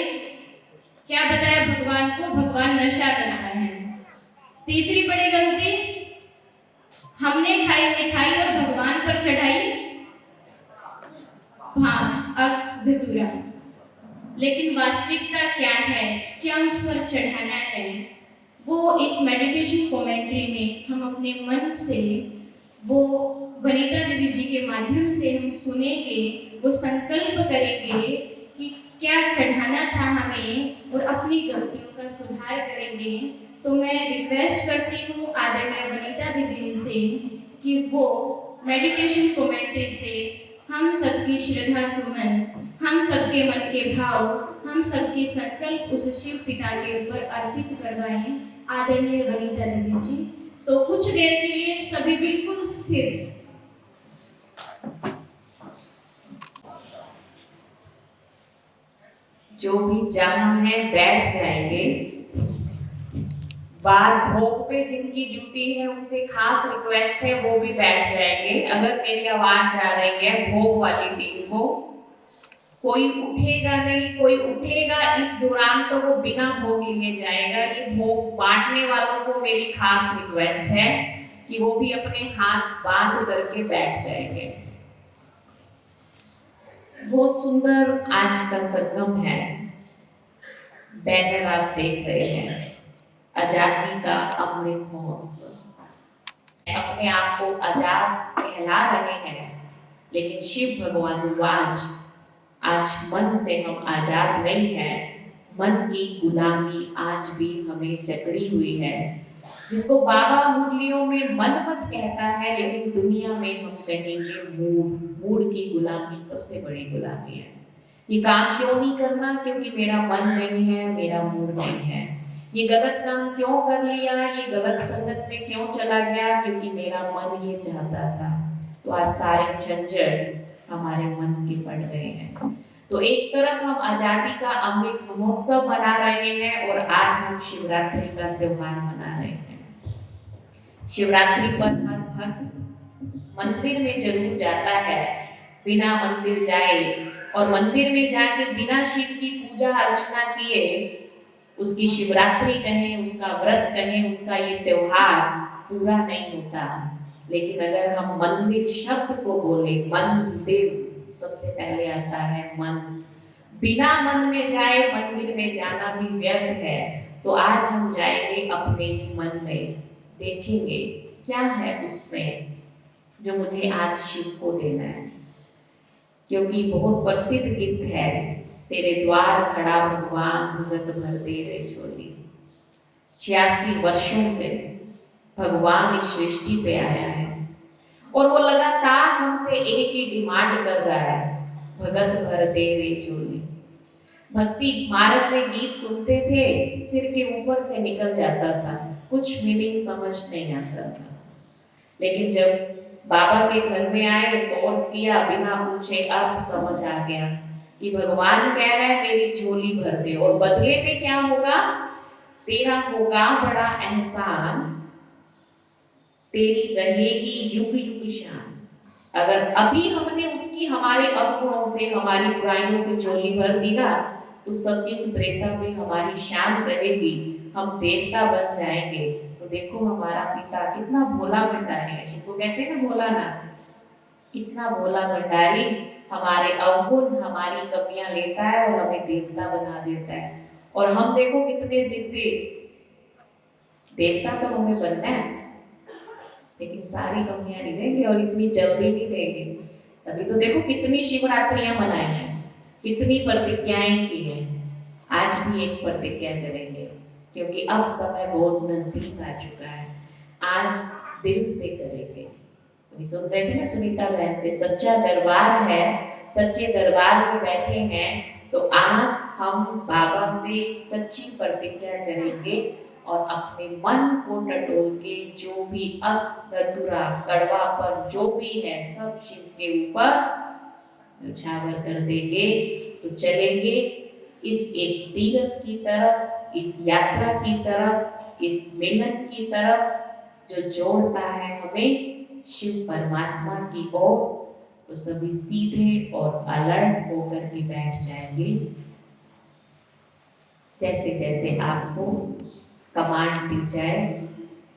क्या बताया भगवान को, भगवान नशा करता है। तीसरी बड़ी गलती, हमने खाई मिठाई और भगवान पर चढ़ाई धतूरा। लेकिन वास्तविकता क्या है, क्या उस पर चढ़ाना है, वो इस मेडिटेशन कमेंट्री में हम अपने मन से, वो वनिता दीदी जी के माध्यम से हम सुनेंगे, वो संकल्प करेंगे कि क्या चढ़ाना था हमें और अपनी गलतियों का सुधार करेंगे। तो मैं रिक्वेस्ट करती हूँ आदरणीय वनिता दीदी से कि वो मेडिटेशन कमेंट्री से हम सबकी श्रद्धा सुमन, हम सबके मन के भाव, हम सबके संकल्प उस शिव पिता के ऊपर अर्पित करवाएं। आदरणीय वनिता दीदी जी, तो कुछ देर के लिए सभी बिल्कुल स्थिर। जो भी जहाँ है बैठ जाएंगे। बाहर भोग पे जिनकी ड्यूटी है उनसे खास रिक्वेस्ट है वो भी बैठ जाएंगे। अगर मेरी आवाज जा रही है भोग वाली टीम को, कोई उठेगा नहीं, कोई उठेगा इस दौरान तो वो बिना भोग लिए जाएगा। ये भोग बांटने वालों को मेरी खास रिक्वेस्ट है कि वो भी अपने हाथ बांध करके बैठ जाएंगे। बहुत सुंदर आज का संगम है। बैनर आप देख रहे हैं, आजादी का अमृत महोत्सव। अपने आप को आजाद कहला रहे हैं, लेकिन शिव भगवान आज मन से हम आजाद नहीं हैं। मन की गुलामी आज भी हमें जकड़ी हुई है, जिसको बाबा मुरलियों में मन मत कहता है, लेकिन दुनिया में हम कहेंगे मूड की गुलामी सबसे बड़ी गुलामी है। ये काम क्यों नहीं करना? क्योंकि मेरा मन नहीं है, मेरा मूड नहीं है। ये गलत काम क्यों कर लिया? ये गलत संगत में क्यों चला गया? क्योंकि मेरा मन ये चाहता था। तो आज सारे झंझट हमारे मन के पड़ रहे हैं। तो एक तरफ हम आजादी का अमृत महोत्सव मना रहे हैं और आज हम शिवरात्रि का त्योहार मना रहे हैं। शिवरात्रि पर हर भक्त मंदिर में जरूर जाता है, बिना मंदिर जाए और मंदिर में जाके बिना शिव की पूजा अर्चना किए उसकी शिवरात्रि कहें, उसका व्रत कहें, उसका ये त्योहार पूरा नहीं होता। लेकिन अगर हम मंदिर शब्द को बोले, मंदिर सबसे पहले आता है मन। बिना मन में जाए मंदिर में जाना भी व्यर्थ है। तो आज हम जाएंगे अपने ही मन में, देखेंगे क्या है उसमें जो मुझे आज शिव को देना है। क्योंकि बहुत प्रसिद्ध गीत है, तेरे द्वार खड़ा भगवान भगत भर दे रे झोली। 86 वर्षों से भगवान इस सृष्टि पे आया है और वो लगातार हमसे एक ही डिमांड कर रहा है, भगत भर दे रे झोली। भक्ति मार्ग में गीत सुनते थे, सिर के ऊपर से निकल जाता था, कुछ मीनिंग समझ नहीं आता था। लेकिन जब बाबा के घर में आए, कोर्स किया, बिना पूछे अर्थ समझ आ गया कि भगवान कह रहा है मेरी झोली भर दे और बदले में क्या होगा? तेरा होगा बड़ा एहसान, तेरी रहेगी युग युग शान। अगर अभी हमने उसकी हमारे अवगुणों से, हमारी बुराइयों से झोली भर दी ना, तो सतयुग त्रेता में हमारी शान रहेगी, हम देवता बन जाएंगे। तो देखो हमारा पिता कितना भोला भंडारी है, जिसको कहते हैं ना भोला ना, कितना भोला भंडारी हमारे अवगुण, हमारी कमियां लेता है और हमें देवता बना देता है। और हम देखो कितने जिद्दी, देवता तो हमें बनना है लेकिन सारी कमियां नहीं देंगे और इतनी जल्दी नहीं देंगे। तभी तो देखो कितनी शिवरात्रियां मनाई हैं, कितनी प्रतिज्ञाएं की हैं। आज भी एक प्रतिज्ञा करेंगे क्योंकि अब समय बहुत नजदीक आ चुका है। आज दिल से करेंगे। अभी सुन रहे थे ना सुनीता बहन से, सच्चा दरबार है, सच्चे दरबार में बैठे हैं। तो आज हम बाबा से सच्ची प्रतिज्ञा करेंगे और अपने मन को टटोल के जो भी धतूरा कड़वापन जो भी है सब शिव के ऊपर न्यौछावर कर देंगे। तो चलेंगे इस एक तीर्थ की तरफ, इस यात्रा की तरफ, इस मिलन की तरफ जो जोड़ता है हमें शिव परमात्मा की ओर। तो सभी सीधे और अलर्ट होकर के बैठ जाएंगे। जैसे जैसे आपको कमांड दी जाए,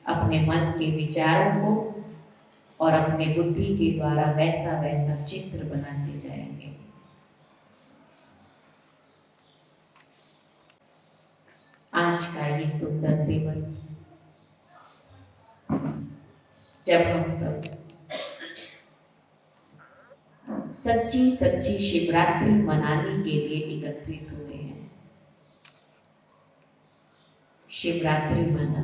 अपने मन के विचारों को और अपने बुद्धि के द्वारा वैसा वैसा चित्र बनाते जाएंगे। आज का ये सुंदर दिवस जब हम सब सच्ची सच्ची शिवरात्रि मनाने के लिए एकत्रित हुए हैं। शिवरात्रि मना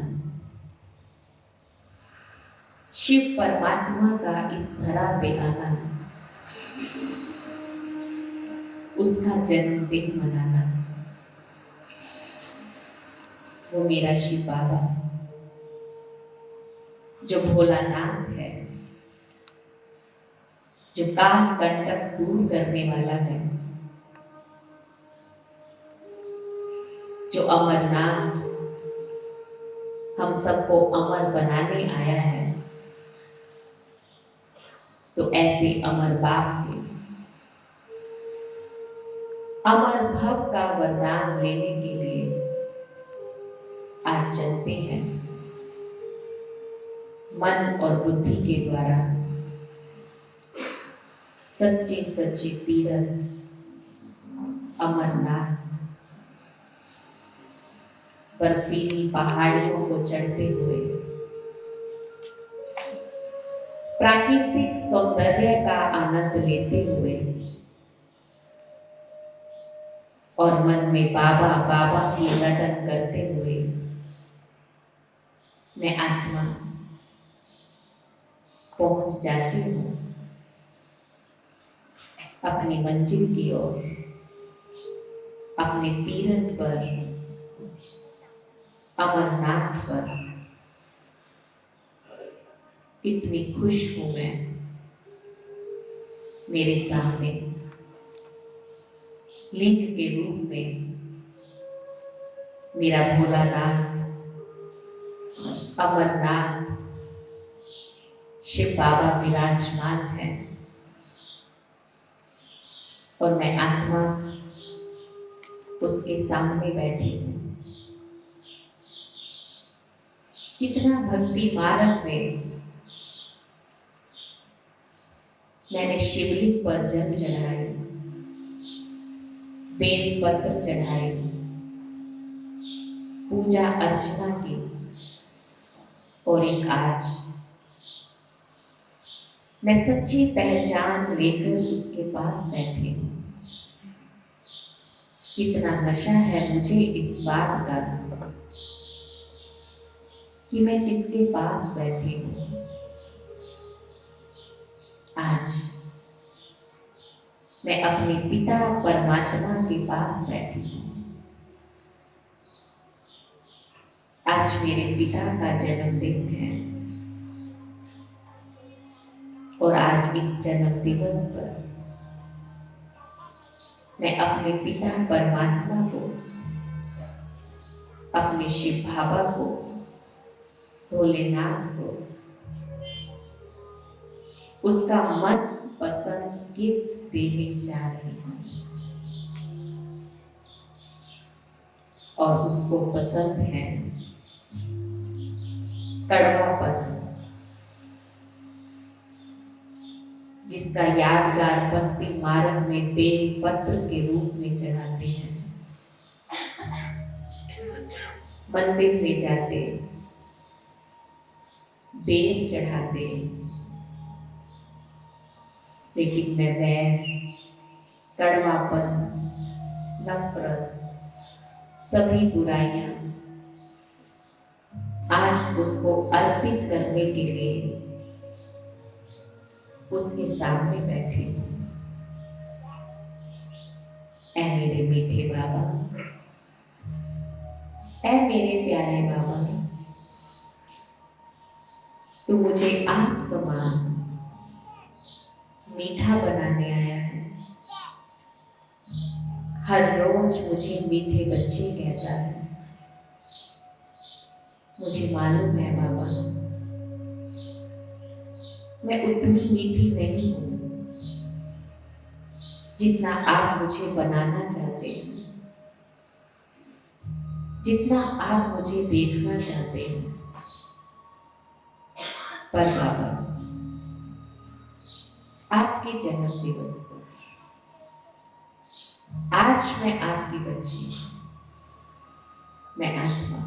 शिव परमात्मा का इस धरा पे आना, उसका जन्मदिन मनाना। वो मेरा शिव बाबा जो भोलानाथ है, जो काल कंटक दूर करने वाला है, जो अमरनाथ हम सबको अमर बनाने आया है। तो ऐसे अमर बाप से अमर भव का वरदान लेने के लिए आज चलते हैं मन और बुद्धि के द्वारा सच्चे सच्चे तीर्थ अमरनाथ, बर्फीली पहाड़ियों को चढ़ते हुए प्राकृतिक सौंदर्य का आनंद लेते हुए और मन में बाबा बाबा की रटन करते हुए मैं आत्मा पहुंच जाती हूँ अपनी मंजिल की ओर, अपने तीर्थ पर, अमरनाथ पर। कितनी खुश हूं मैं। मेरे सामने लिंग के रूप में मेरा भोलानाथ, अमरनाथ, शिव बाबा विराजमान है और मैं आत्मा उसके सामने बैठी हूँ। कितना भक्ति मार्ग में मैंने शिवलिंग पर जल चढ़ाए, बेल पत्र चढ़ाए, पूजा अर्चना की, और एक आज मैं सच्ची पहचान लेकर उसके पास बैठी हूँ। कितना नशा है मुझे इस बात का कि मैं किसके पास बैठी हूँ। आज मैं अपने पिता परमात्मा के पास बैठी हूँ। आज मेरे पिता का जन्मदिन है और आज इस जन्म दिवस पर मैं अपने पिता परमात्मा को, अपने शिव बाबा को, भोलेनाथ को उसका मन पसंद गिफ्ट देने जा रही हूँ और उसको पसंद है कड़वापन, जिसका यादगार भक्ति मार्ग में बेल पत्र के रूप में चढ़ाते हैं। मंदिर में जाते बेल चढ़ाते, लेकिन मैं वैर, कड़वापन, नफरत, सभी बुराइयां आज उसको अर्पित करने के लिए उसके सामने बैठी हूँ। ऐ मेरे मीठे बाबा, ऐ मेरे प्यारे बाबा, तू मुझे आप समान मीठा बनाने आया है। हर रोज मुझे मीठे बच्चे कहता है। मुझे मालूम है बाबा, मैं उतनी मीठी नहीं हूं जितना आप मुझे बनाना चाहते हैं, जितना आप मुझे देखना चाहते हैं। पर बाबा, आपके जन्म दिवस पर आज मैं आपकी बच्ची, मैं आत्मा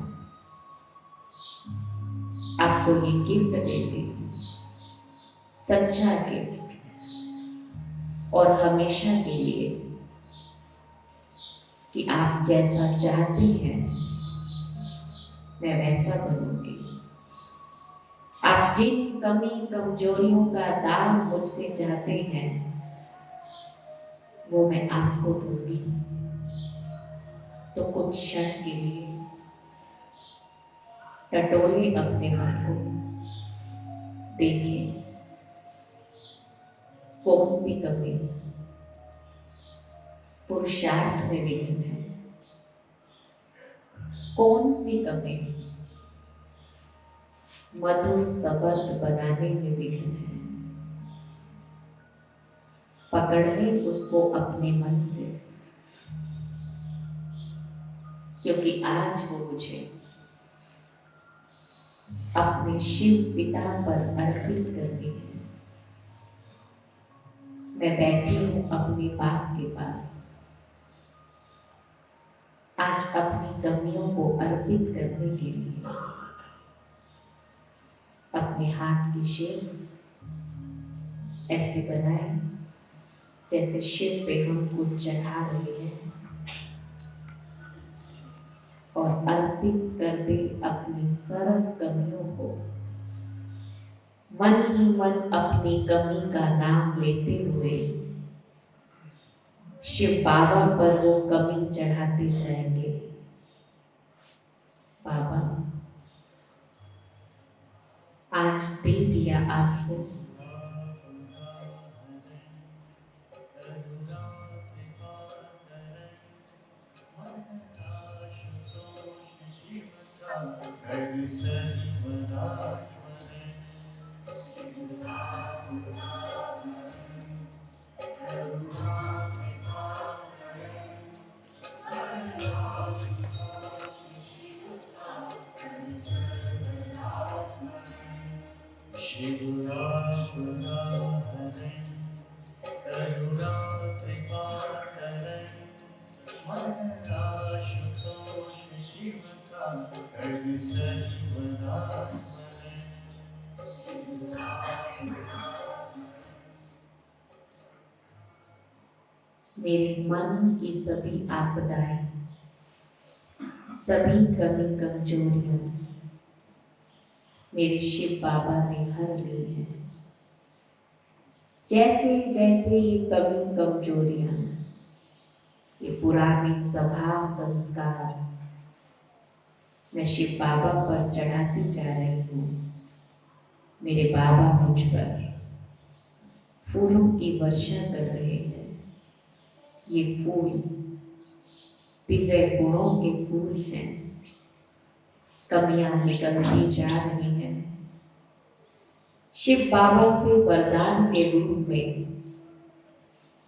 आपको ये गिफ्ट देती हूँ, सच्चा गिफ्ट, और हमेशा के लिए कि आप जैसा चाहते हैं मैं वैसा बनूंगी। आप जिन कमी कमजोरियों का दान मुझसे चाहते हैं वो मैं आपको दूंगी। तो कुछ क्षण के लिए टटोले अपने मन को, देखें कौन सी कमी पुरुषार्थ में विघ्न है, कौन सी कमी मधुर शब्द बनाने में विघ्न है। पकड़ ले उसको अपने मन से, क्योंकि आज वो मुझे अपने शिव पिता पर अर्पित करनी है। मैं बैठी हूं अपने बाप के पास, आज अपनी कमियों को अर्पित करने के लिए अपने हाथ की शिव ऐसे बनाए जैसे शिव पे हम कुछ चढ़ा रहे हैं। और अर्पित कर दे अपनी सर्व कमियों को। मन ही मन अपनी कमी का नाम लेते हुए शिव बाबा पर वो कमी चढ़ाते जाएंगे। बाबा आज दे दिया आपको, मेरे मन की सभी आपदाएं, सभी कमी कमजोरियां मेरे शिव बाबा ने हर ली है। जैसे जैसे ये कमी कमजोरियां, ये पुराने स्वभाव संस्कार मैं शिव बाबा पर चढ़ाती जा रही हूँ, मेरे बाबा मुझ पर फूलों की वर्षा कर रहे हैं। ये फूल दिव्य गुणों के फूल हैं। कमियां निकलती जा रही हैं। शिव बाबा से वरदान के रूप में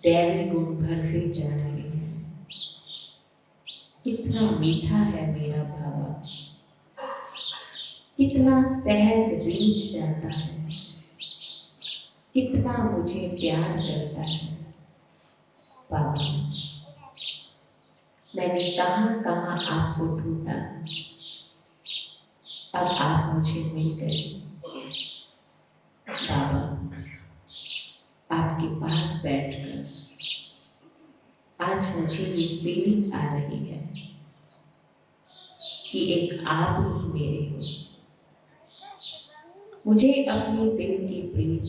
दैवी गुण भरते जा रहे हैं। कितना मीठा है मेरा बाबा, कितना सहज रीझ जाता है, कितना मुझे प्यार करता है। बाबा मैंने कहाँ कहाँ आपको ढूंढा, अब आप मुझे मिल गए। बाबा आपके पास बैठकर आज मुझे ये फीलिंग आ रही है कि एक आप ही मेरे हो। मुझे अपने दिल की प्रीत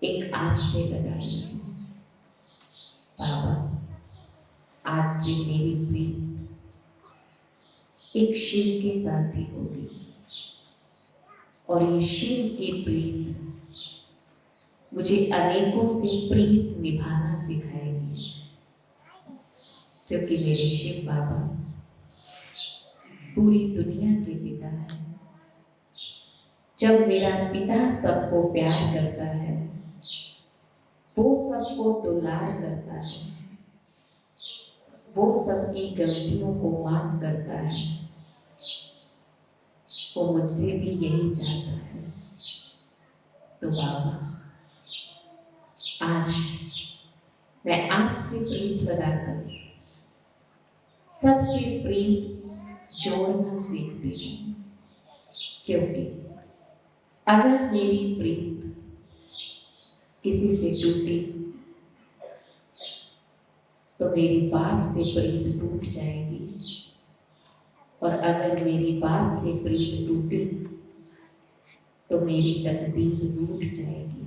एक आपसे लगानी है। बाबा आज से मेरी प्रीत एक शिव के साथ ही होगी, और ये शिव की प्रीत मुझे अनेकों से प्रीत निभाना सिखाएगी, क्योंकि मेरे शिव बाबा पूरी दुनिया के पिता है। जब मेरा पिता सबको प्यार करता है, वो सबको दुलार करता है, वो सबकी गलतियों को माफ करता है, वो मुझसे भी यही चाहता है। तो बाबा आज मैं आपसे प्रीत लगाकर सबसे प्रीत जोड़ना सीखती हूँ, क्योंकि अगर मेरी प्रीत किसी से टूटी तो मेरी बाप से प्रीत टूट जाएगी, और अगर मेरी बाप से प्रीत टूटी तो मेरी तकदीर टूट जाएगी।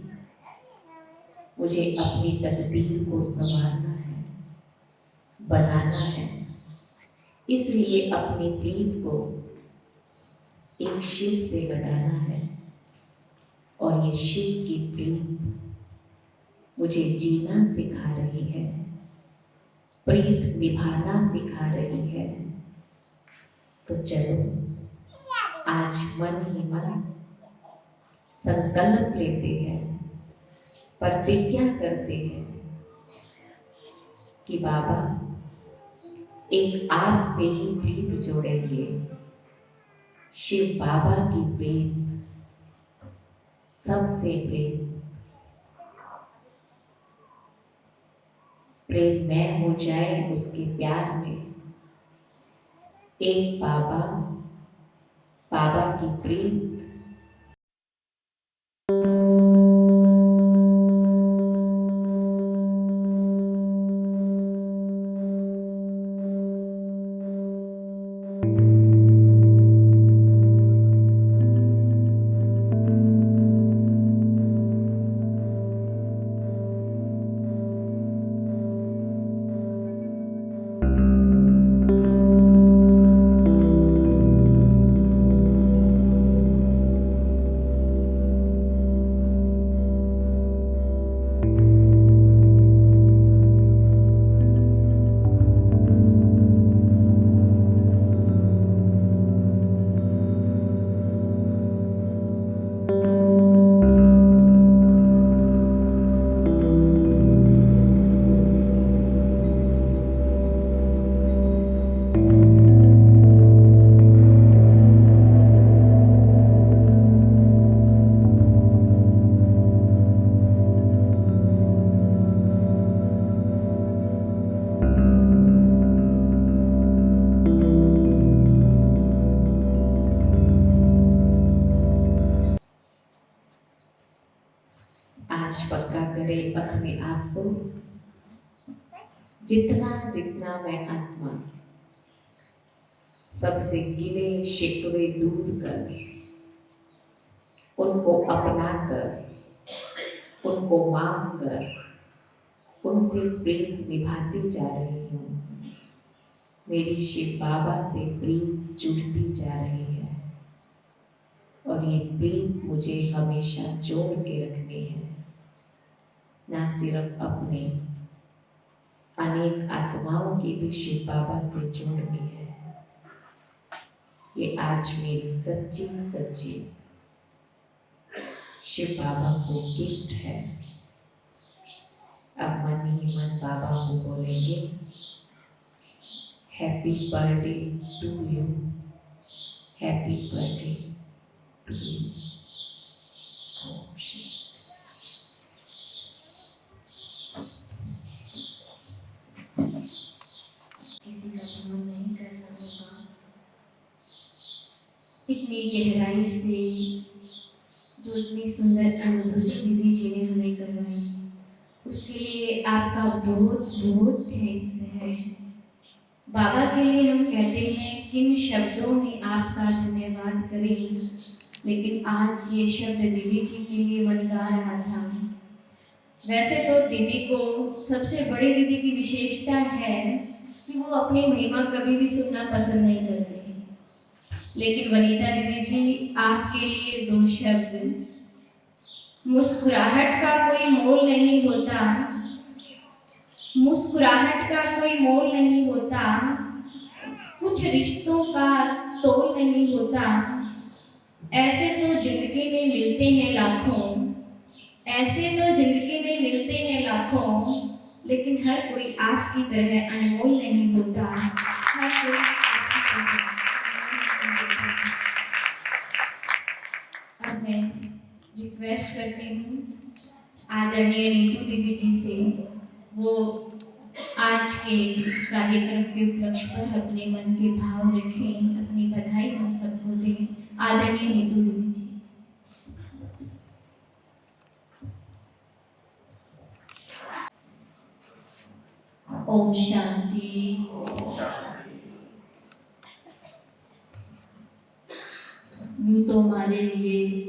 मुझे अपनी तकदीर को संवारना है, बनाना है। इसलिए अपनी प्रीत को एक शिव से लगाना है, और ये शिव की प्रीत मुझे जीना सिखा रही है, प्रीत निभाना सिखा रही है। तो चलो आज मन ही मन संकल्प लेते हैं, प्रतिज्ञा करते हैं कि बाबा एक आप से ही प्रीत जोड़ेंगे। शिव बाबा की प्रीत सबसे प्रेममय हो जाए उसके प्यार में। एक बाबा, बाबा की प्रीत करे अपने आप को, जितना जितना मैं आत्मा सबसे गिले शिकवे दूर कर, उनको अपना कर, उनको मान कर, उनसे प्रेम निभाती जा रही हूँ। मेरी शिव बाबा से प्रेम जुड़ती जा रही है और ये प्रेम मुझे हमेशा जोड़ के रखने हैं, ना सिर्फ अपने अनेक आत्माओं की भी शिव बाबा से जोड़नी है। ये आज मेरी सच्ची सच्ची शिव बाबा को गिफ्ट है। अब मन ही मन बाबा को बोलेंगे, happy birthday to you, happy birthday to you. किसी का ध्यान नहीं करना होगा। इतनी गहराई से जो इतनी सुंदर अनुभूति दीदी जी ने हमें करवाई, उसके लिए आपका बहुत बहुत थैंक्स है। बाबा के लिए हम कहते हैं किन शब्दों में आपका धन्यवाद करें, लेकिन आज ये शब्द दीदी जी के लिए मन गा रहा था। वैसे तो दीदी को सबसे बड़ी दीदी की विशेषता है कि वो अपनी महिमा कभी भी सुनना पसंद नहीं करते, लेकिन वनीता दीदी जी आपके लिए दो शब्द, मुस्कुराहट का कोई मोल नहीं होता, मुस्कुराहट का कोई मोल नहीं होता, कुछ रिश्तों का तोल नहीं होता, ऐसे तो जिंदगी में मिलते हैं लाखों, ऐसे तो जिंदगी में मिलते हैं लाखों, लेकिन हर कोई आपकी तरह अनमोल नहीं होता। हर कोई अब मैं रिक्वेस्ट करती हूँ आदरणीय नीतू दीदी जी से, वो आज के इस कार्यक्रम के उपलक्ष्य पर अपने मन के भाव रखें, अपनी बधाई हम सबको दें। आदरणीय नीतू दीदी जी। ओम शांति। यूँ तो हमारे लिए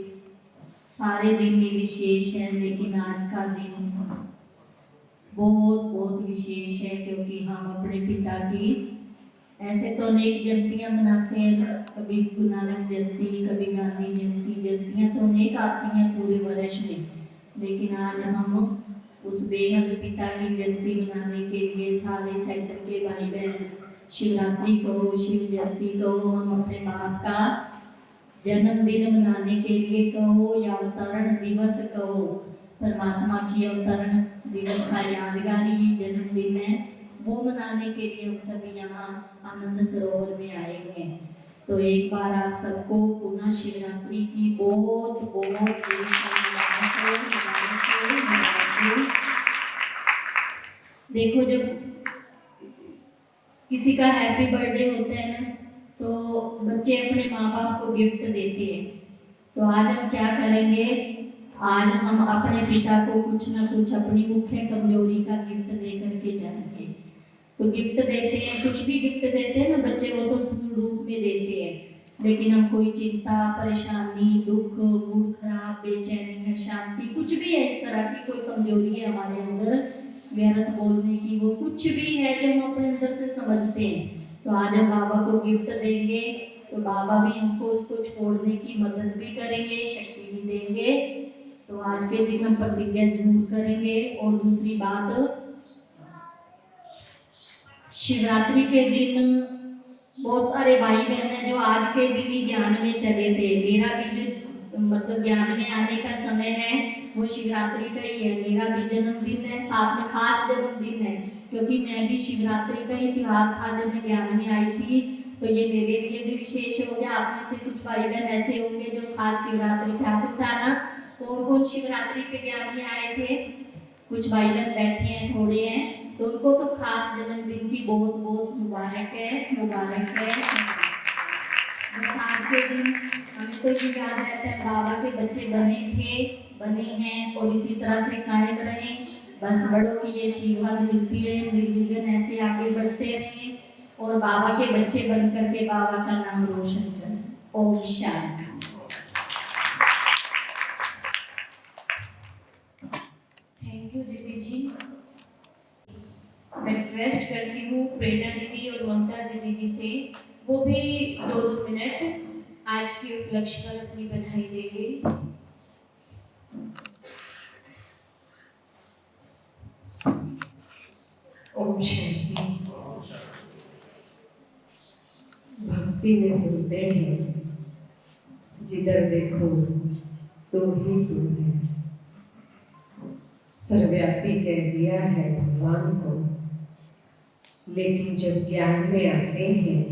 सारे दिन ही विशेष है, लेकिन आज का दिन बहुत बहुत विशेष है, क्योंकि हम अपने पिता की ऐसे तो अनेक जयंतियाँ मनाते हैं, कभी गुरु नानक जयंती, कभी गांधी जयंती, जयंतियाँ तो अनेक आती हैं पूरे वर्ष में, लेकिन आज हम उस बेहद पिता की जयंती मनाने के लिए सारे सेक्टर के भाई बहन शिवरात्रि कहो, शिव जयंती कहो, हम अपने बाप का जन्मदिन मनाने के लिए कहो या अवतरण दिवस कहो, परमात्मा की अवतरण दिवस का यादगारी जन्मदिन है, वो मनाने के लिए हम सभी यहाँ आनंद सरोवर में आए हैं। तो एक बार आप सबको पुनः शिवरात्रि की बहुत बहुत देखो, जब किसी का हैप्पी बर्थडे होता है ना, तो बच्चे अपने माँ बाप को गिफ्ट देते हैं। तो आज हम क्या करेंगे, आज हम अपने पिता को कुछ ना कुछ अपनी मुख्य कमजोरी का गिफ्ट दे करके जाएंगे। तो गिफ्ट देते हैं, कुछ भी गिफ्ट देते हैं ना बच्चे, वो तो स्थूल रूप में देते हैं, लेकिन हम कोई चिंता, परेशानी, दुख, मूड खराब, बेचैनी, शांति, कुछ भी है इस तरह की कोई कमजोरी है हमारे अंदर, मेहनत बोलने की, वो कुछ भी है जो हम अपने अंदर से समझते हैं, तो आज हम बाबा को गिफ्ट देंगे, तो बाबा भी हमको उसको छोड़ने की मदद भी करेंगे, शक्ति भी देंगे। तो आज के दिन हम प्रतिज्ञा जरूर करेंगे। और दूसरी बात, शिवरात्रि के दिन बहुत सारे भाई बहन हैं जो आज के दिन ही ज्ञान में चले थे। मेरा भी जो मतलब ज्ञान में आने का समय है वो शिवरात्रि का ही है। मेरा भी जन्मदिन है, साथ में खास जन्मदिन है, क्योंकि मैं भी शिवरात्रि का ही त्योहार था जब मैं ज्ञान में आई थी, तो ये मेरे लिए भी विशेष हो गया। आप में से कुछ भाई बहन ऐसे होंगे जो खास शिवरात्रि पे आते था ना, कौन कौन शिवरात्रि पे ज्ञान में आए थे? कुछ भाई बहन बैठे हैं, थोड़े हैं, तो उनको तो खास जन्मदिन की बहुत बहुत मुबारक है, मुबारक है। आज के दिन हमें तो ये याद रहता है बाबा के बच्चे बने थे, बने हैं और इसी तरह से कायम रहें। बस बड़ों की ये आशीर्वाद मिलती रहे, निर्विघ्न ऐसे आगे बढ़ते रहें और बाबा के बच्चे बन करके बाबा का नाम रोशन करें। ओम शांति। थैंक यू दीदी जी। मैं रिक्वेस्ट करती हूँ प्रेरणा दीदी और ममता दीदी जी से, वो भी 2 मिनट आज के उपलक्ष्य पर अपनी बधाई देंगे। ओम शांति। भक्ति में सुनते हैं, जिधर देखो तू ही तू है। सर्वव्यापी कह दिया है भगवान को, लेकिन जब ज्ञान में आते हैं,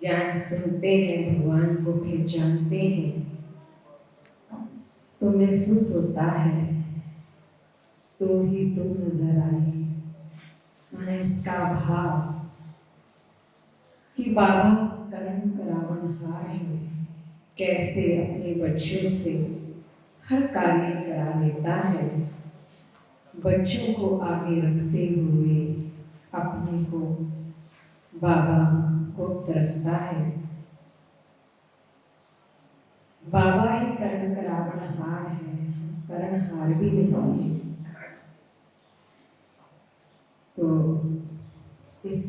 ज्ञान सुनते हैं, भगवान को पहचानते हैं, तो महसूस होता है तू ही तू नजर आई। माने इसका भाव कि बाबा कर्म करावनहार है, कैसे अपने बच्चों से हर कार्य करा लेता है, बच्चों को आगे रखते हुए अपने को बाबा गुप्त रखता है। बाबा ही कर्म करावनहार है, हम कर्महार भी नहीं है। तो इस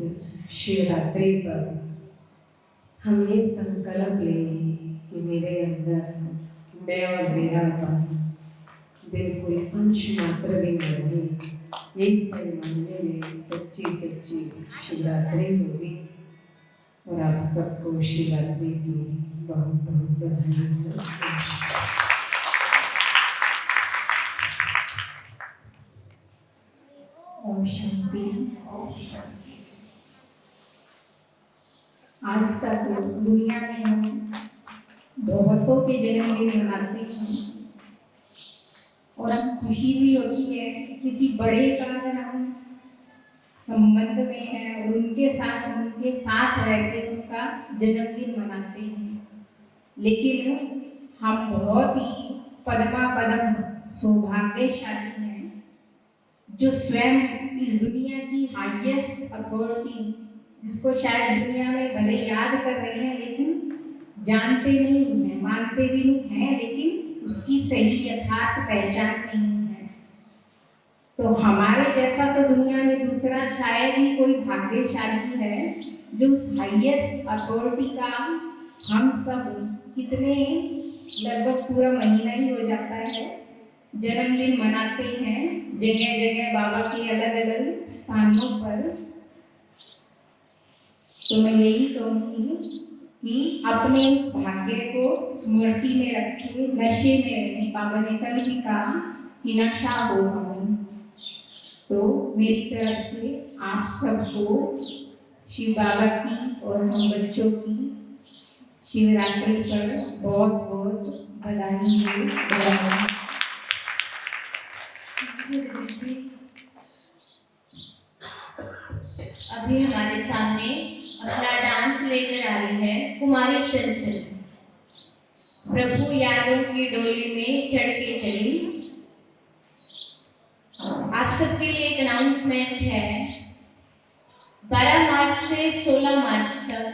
शिवरात्रि पर हम ये संकल्प लें कि मेरे अंदर मैं और मेरापन बिल्कुल अंश मात्र भी न रहे। यही सर्वमान्य में सच्ची सच्ची शिवरात्रि होगी और आप सबको शिवरात्रि की बहुत बहुत बधाई। ओम शांति। आज तक दुनिया में हम बहुतों के जन्मदिन मनाते हैं और हम खुशी भी होती है किसी बड़े का अगर हम संबंध में हैं और उनके साथ रह के उनका जन्मदिन मनाते हैं। लेकिन हम बहुत ही पदमा पदम सौभाग्यशाली हैं जो स्वयं इस दुनिया की हाईएस्ट अथॉरिटी, जिसको शायद दुनिया में भले याद कर रहे हैं लेकिन जानते नहीं हैं, मानते भी नहीं हैं, लेकिन उसकी सही यथार्थ पहचान नहीं है। तो हमारे जैसा तो दुनिया में दूसरा शायद ही कोई भाग्यशाली है जो उस हाईएस्ट अथॉरिटी का हम सब कितने लगभग पूरा महीना ही हो जाता है जन्मदिन मनाते हैं जगह जगह बाबा के अलग अलग स्थानों पर। तो मैं यही कहूँगी कि अपने उस भाग्य को स्मृति में रखें, नशे में रहें। बाबा ने कल भी कहा कि नशा हो हमें। तो मेरी तरफ से आप सबको शिव बाबा की और हम बच्चों की शिवरात्रि पर बहुत बहुत बधाई हो। अभी हमारे सामने अपना डांस लेकर आ रही है कुमारी चंचल। प्रभु यादों की डोली में चढ़ के चली। आप सबके लिए एक अनाउंसमेंट है, 12 मार्च से 16 मार्च तक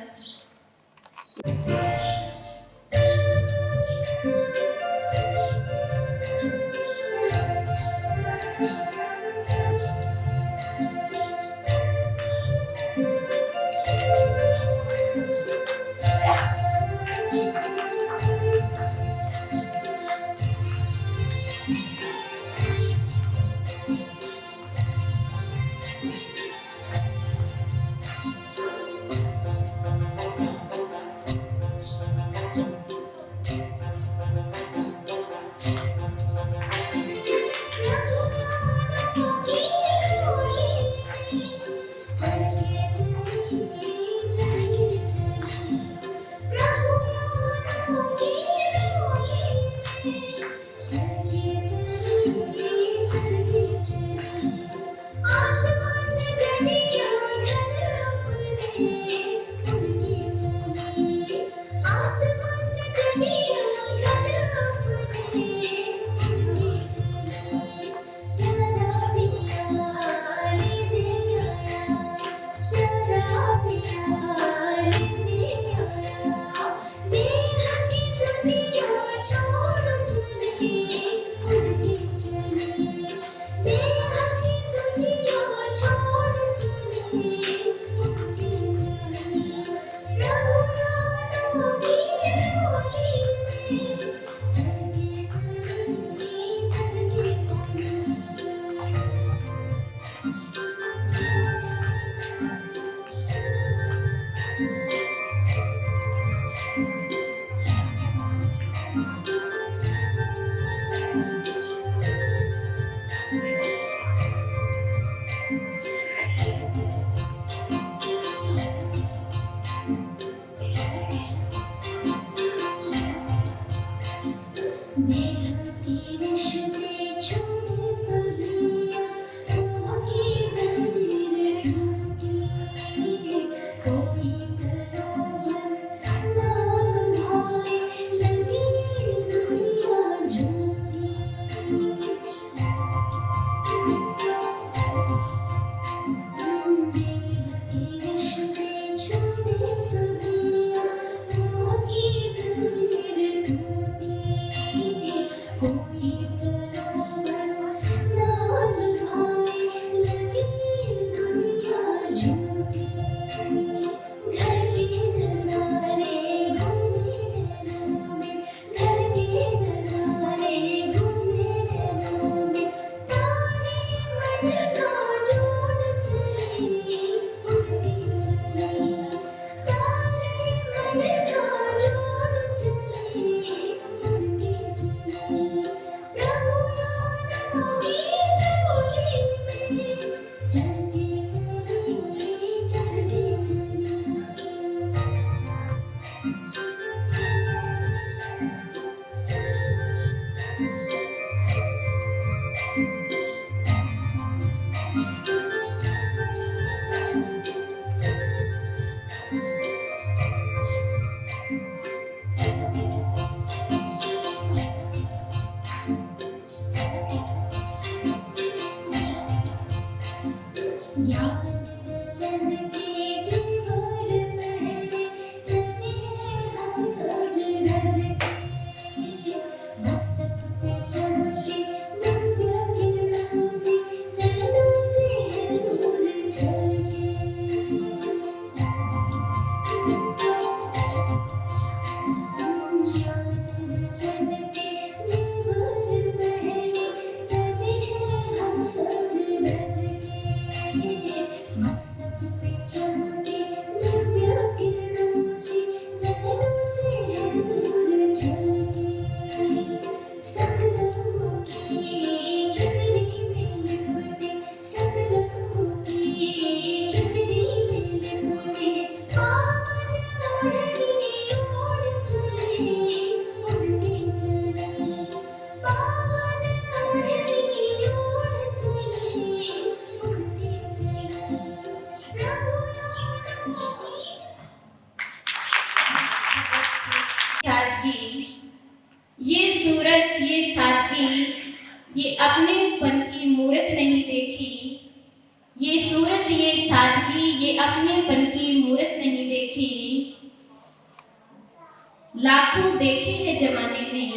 लाखों देखे हैं जमाने में,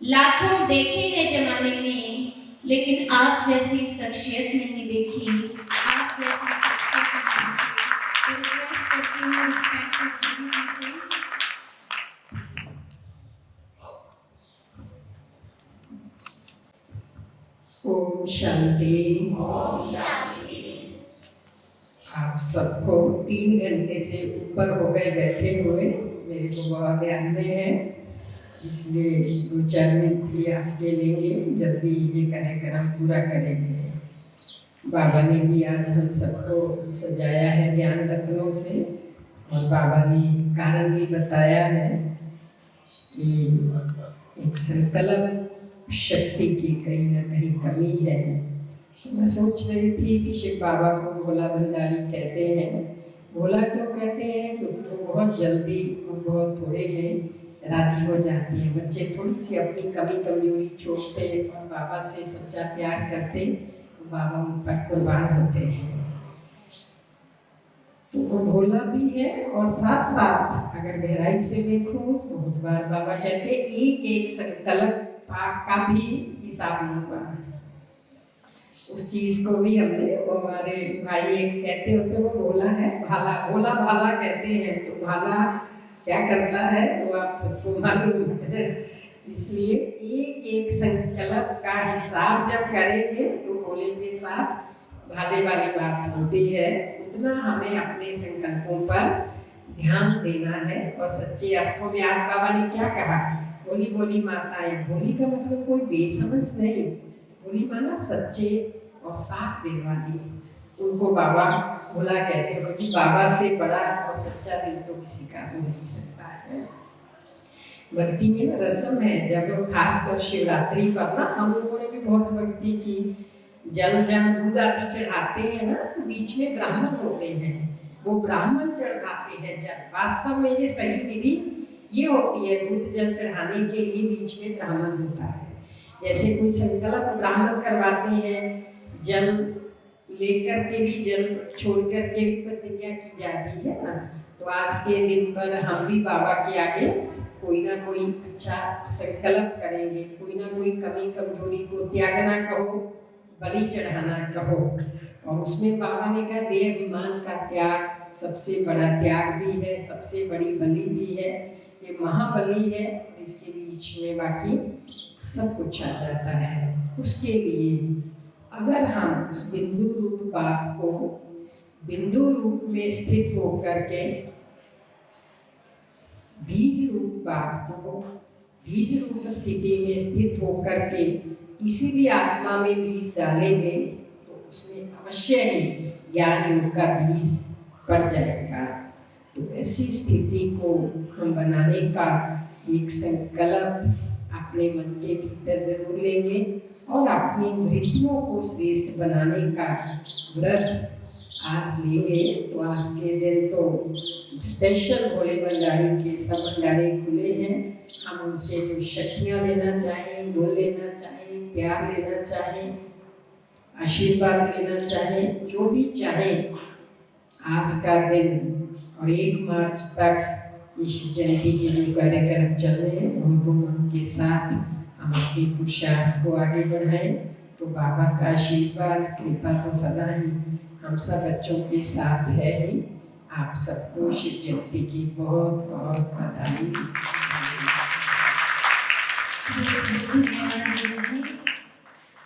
लाखों देखे हैं जमाने में, लेकिन आप जैसी शख्सियत नहीं देखी, आप जैसी शख्सियत नहीं देखी। तो रिक्वेस्ट करती हूँ रिस्पेक्ट से। ओम शांति। आप सबको 3 घंटे से ऊपर हो गए बैठे हुए, मेरे को बहुत ध्यान में है, इसलिए 2-4 मिनट ही आपके लेंगे, जल्दी ये कार्यक्रम पूरा करेंगे। बाबा ने भी आज हम सबको सजाया है ज्ञान रत्नों से, और बाबा ने कारण भी बताया है कि एक संकल्प शक्ति की कहीं ना कहीं कमी है। मैं सोच रही थी कि शिव बाबा को भोला भंडारी कहते हैं। भोला क्यों कहते हैं? क्योंकि तो बहुत जल्दी और बहुत थोड़े में राजी हो जाती है। बच्चे थोड़ी सी अपनी कमी कमजोरी छोड़ते और बाबा से सच्चा प्यार करते, तो बाबा उन पर कुर्बान होते हैं। तो वो भोला भी है, और साथ साथ अगर गहराई से देखो तो बहुत बार बाबा कहते एक एक संकल्प का भी हिसाब लूंगा। उस चीज को भी हमने, वो हमारे भाई एक कहते होते, वो भोला है, भाला, भोला भाला कहते हैं। तो भाला क्या करता है तो आप सबको मालूम है। इसलिए एक एक संकल्प का हिसाब जब करेंगे तो भोले के साथ भाले वाली बात होती है। उतना हमें अपने संकल्पों पर ध्यान देना है। और सच्चे अर्थों में आज बाबा ने क्या कहा, भोली भोली माताएं। भोली का मतलब कोई बेसमझ नहीं, भोली माना सच्चे और साफ दिल वाली, उनको बाबा भोला कहते हैं। कि बाबा से बड़ा और सच्चा दिल तो किसी का हो नहीं सकता है। भक्ति में ना रस्म है, जब खासकर शिवरात्रि पर ना हम लोगों ने भी बहुत भक्ति की। जल जहाँ दूध आदि चढ़ाते हैं ना, तो बीच में ब्राह्मण होते हैं, वो ब्राह्मण चढ़ाते हैं जल। वास्तव में ये सही विधि ये होती है, दूध जल चढ़ाने के लिए बीच में ब्राह्मण होता है। जैसे कोई संकल्प ब्राह्मण करवाते हैं, जल लेकर के भी जल छोड़ कर के भी प्रतिज्ञा की जाती है ना। तो आज के दिन पर हम भी बाबा के आगे कोई ना कोई अच्छा संकल्प करेंगे, कोई ना कोई कमी कमजोरी को त्यागना कहो, बलि चढ़ाना कहो। और उसमें बाबा ने कहा देह अभिमान का त्याग सबसे बड़ा त्याग भी है, सबसे बड़ी बलि भी है। ये महाबली है, और इसके बीच में बाकी सब कुछ आ जाता है। उसके लिए अगर हम उस बिंदु रूप बाप को बिंदु रूप में स्थित होकर के बीज रूप बाप को बीज रूप स्थिति में स्थित होकर के किसी भी आत्मा में बीज डालेंगे तो उसमें अवश्य ही ज्ञान योग का बीज पड़ जाएगा। तो ऐसी स्थिति को हम बनाने का एक संकल्प अपने मन के भीतर जरूर लेंगे, और अपनी वृत्तियों को श्रेष्ठ बनाने का व्रत आज लेंगे। तो आज के दिन तो स्पेशल भोले भंडारी के सब भंडारे खुले हैं। हम उनसे जो शक्तियाँ लेना चाहें, बोल लेना चाहें, प्यार लेना चाहें, आशीर्वाद लेना चाहें, जो भी चाहें, आज का दिन और 1 मार्च तक इस जयंती के जो कार्यक्रम चल रहे हैं उनको उनके साथ हम अपनी पुरुषार्थ को आगे बढ़ाएं। तो बाबा का आशीर्वाद कृपा तो सदा ही हम सब बच्चों के साथ है ही। आप सबको शिव जयंती की बहुत बहुत बधाई।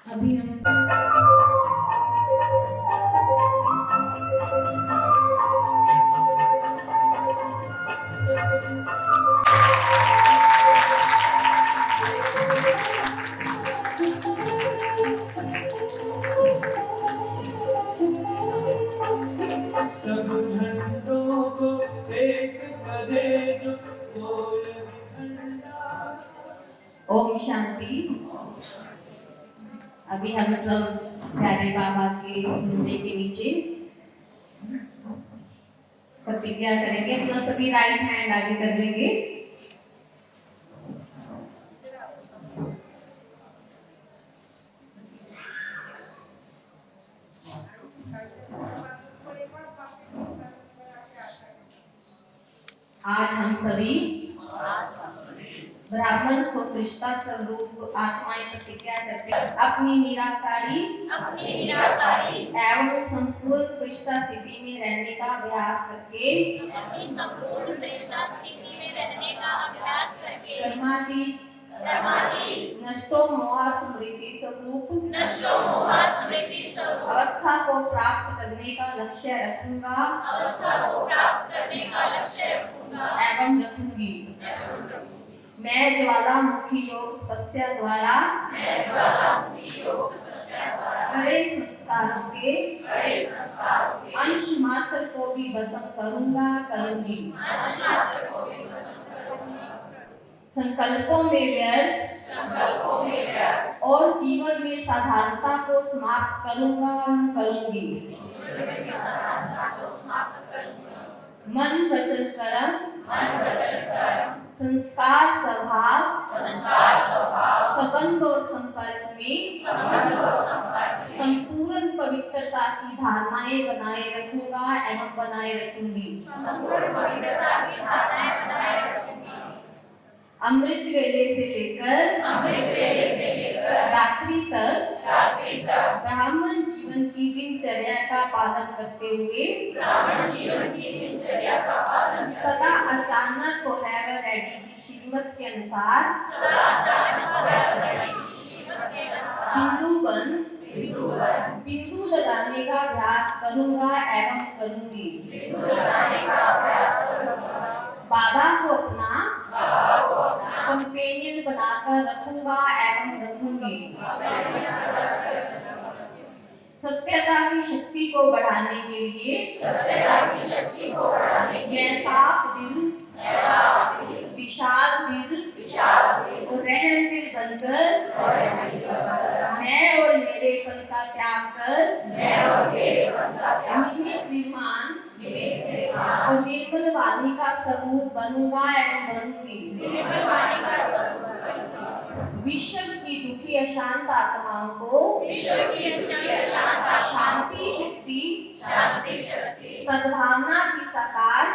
अभी हम ओम शांति। अभी हम सब प्यारे बाबा के झंडे के नीचे प्रतिज्ञा करेंगे। अपना सभी राइट हैंड आगे कर लेंगे। आज हम सभी ब्राह्मण स्वपृष्ठा स्वरूप आत्माएं प्रतिज्ञा करके अपनी निराकारी एवं संपूर्ण पृष्ठा स्थिति में रहने का अभ्यास करके कर्मातीत नष्टो मोहा स्मृति स्वरूप अवस्था को प्राप्त करने का लक्ष्य रखूंगा एवं रखूंगी। मैं ज्वालामुखी योग तपस्या द्वारा बड़े संस्कारों के अंश मात्र को भी भस्म करूंगी। संकल्पों में व्यर्थ और जीवन में साधारणता को समाप्त करूंगी। मन वचन कर्म संस्कार स्वभाव संबंध और संपर्क में संपूर्ण पवित्रता की धारणाएं बनाए रखूंगा एवं बनाए रखूंगी। अमृत वेले से लेकर रात्रि तक ब्राह्मण जीवन की दिनचर्या का पालन करते हुए सदा अचानक हो रेडी की श्रीमत के अनुसार बिंदु लगाने का अभ्यास करूंगा एवं करूंगी। बाबा को अपना कंपेनियन बनाकर रखूंगा एवं रखूंगी। सत्यता की शक्ति को बढ़ाने के लिए मैं साफ दिल विशाल दिल और रहम दिल बनकर मैं और मेरे पन का त्याग कर निर्माण और निर्मल वाणी का स्वरूप बनूंगा एवं बनूंगी। विश्व की दुखी अशांत आत्माओं को शांति शक्ति सद्भावना की साकार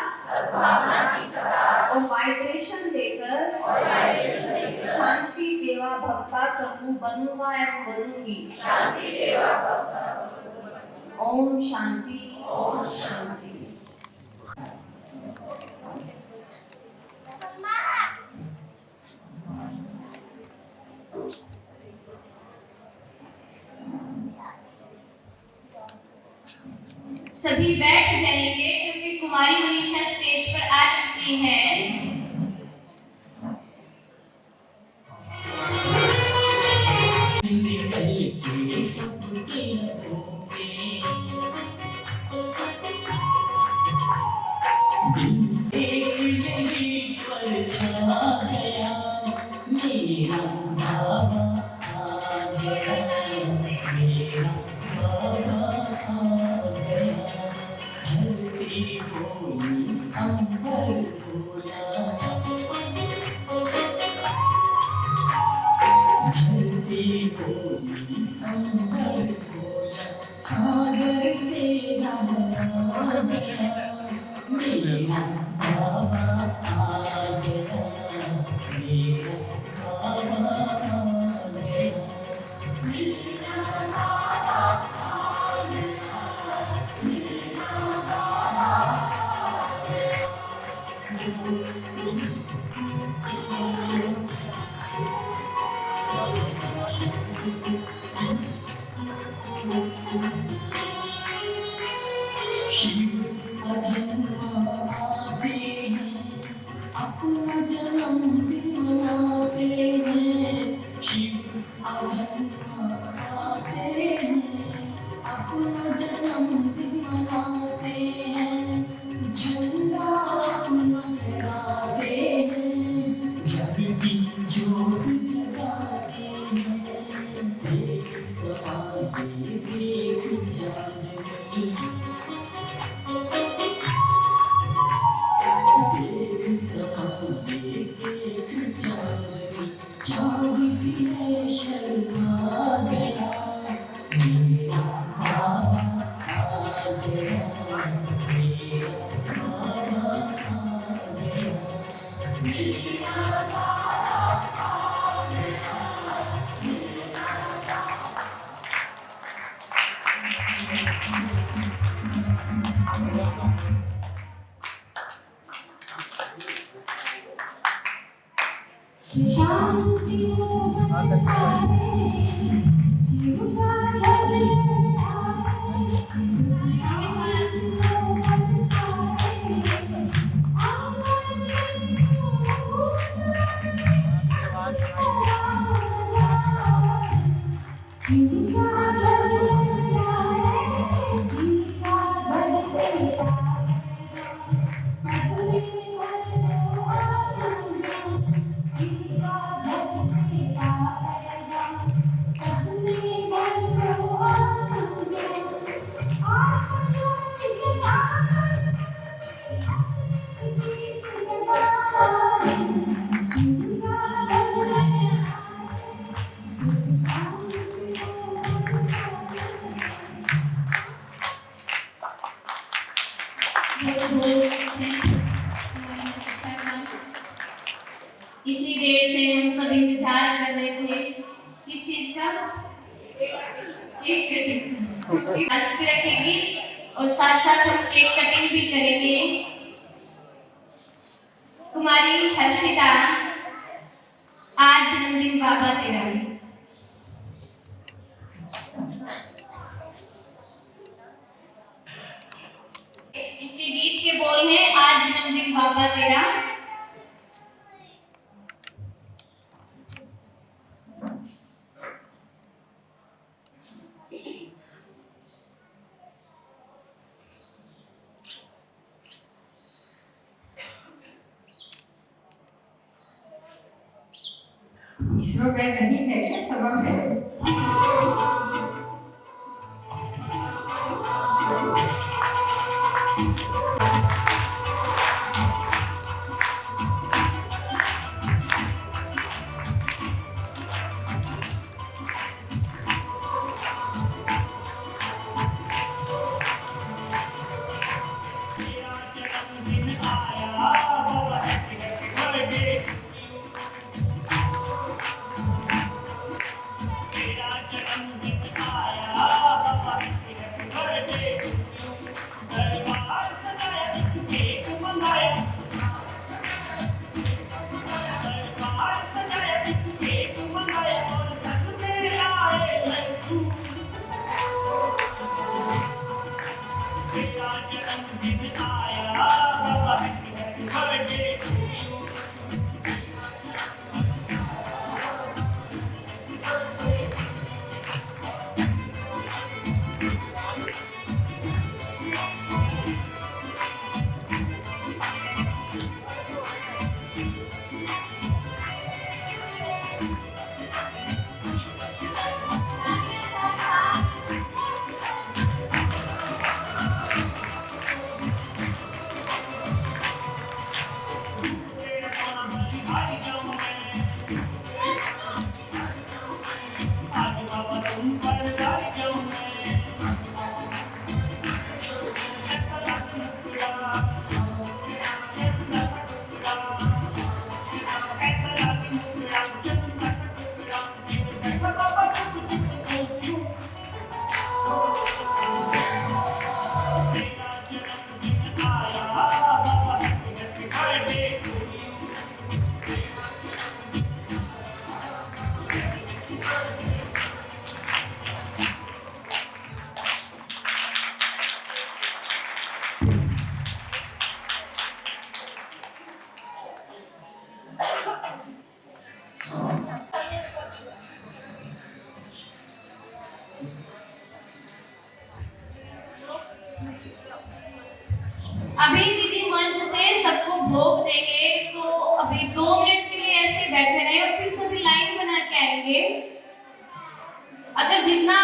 और वाइब्रेशन देकर शांति देवा भव का स्वरूप बनूंगा एवं बनूंगी। ओम शांति ओम शांति। सभी बैठ जाएंगे क्योंकि कुमारी मनीषा स्टेज पर आ चुकी है। मेरा इतनी देर से हम सब इंतजार कर रहे थे किस चीज का? Cake cutting. डांस भी रखेगी और साथ साथ हम केक कटिंग भी करेंगे। कुमारी हर्षिता, आज जन्मदिन बाबा तेरा। इनके गीत के बोल हैं, आज जन्मदिन बाबा तेरा। इसरो में नहीं है क्या सबब है? अभी दीदी मंच से सबको भोग देंगे, तो अभी 2 मिनट के लिए ऐसे बैठे रहे और फिर सभी लाइन बना के आएंगे। अगर जितना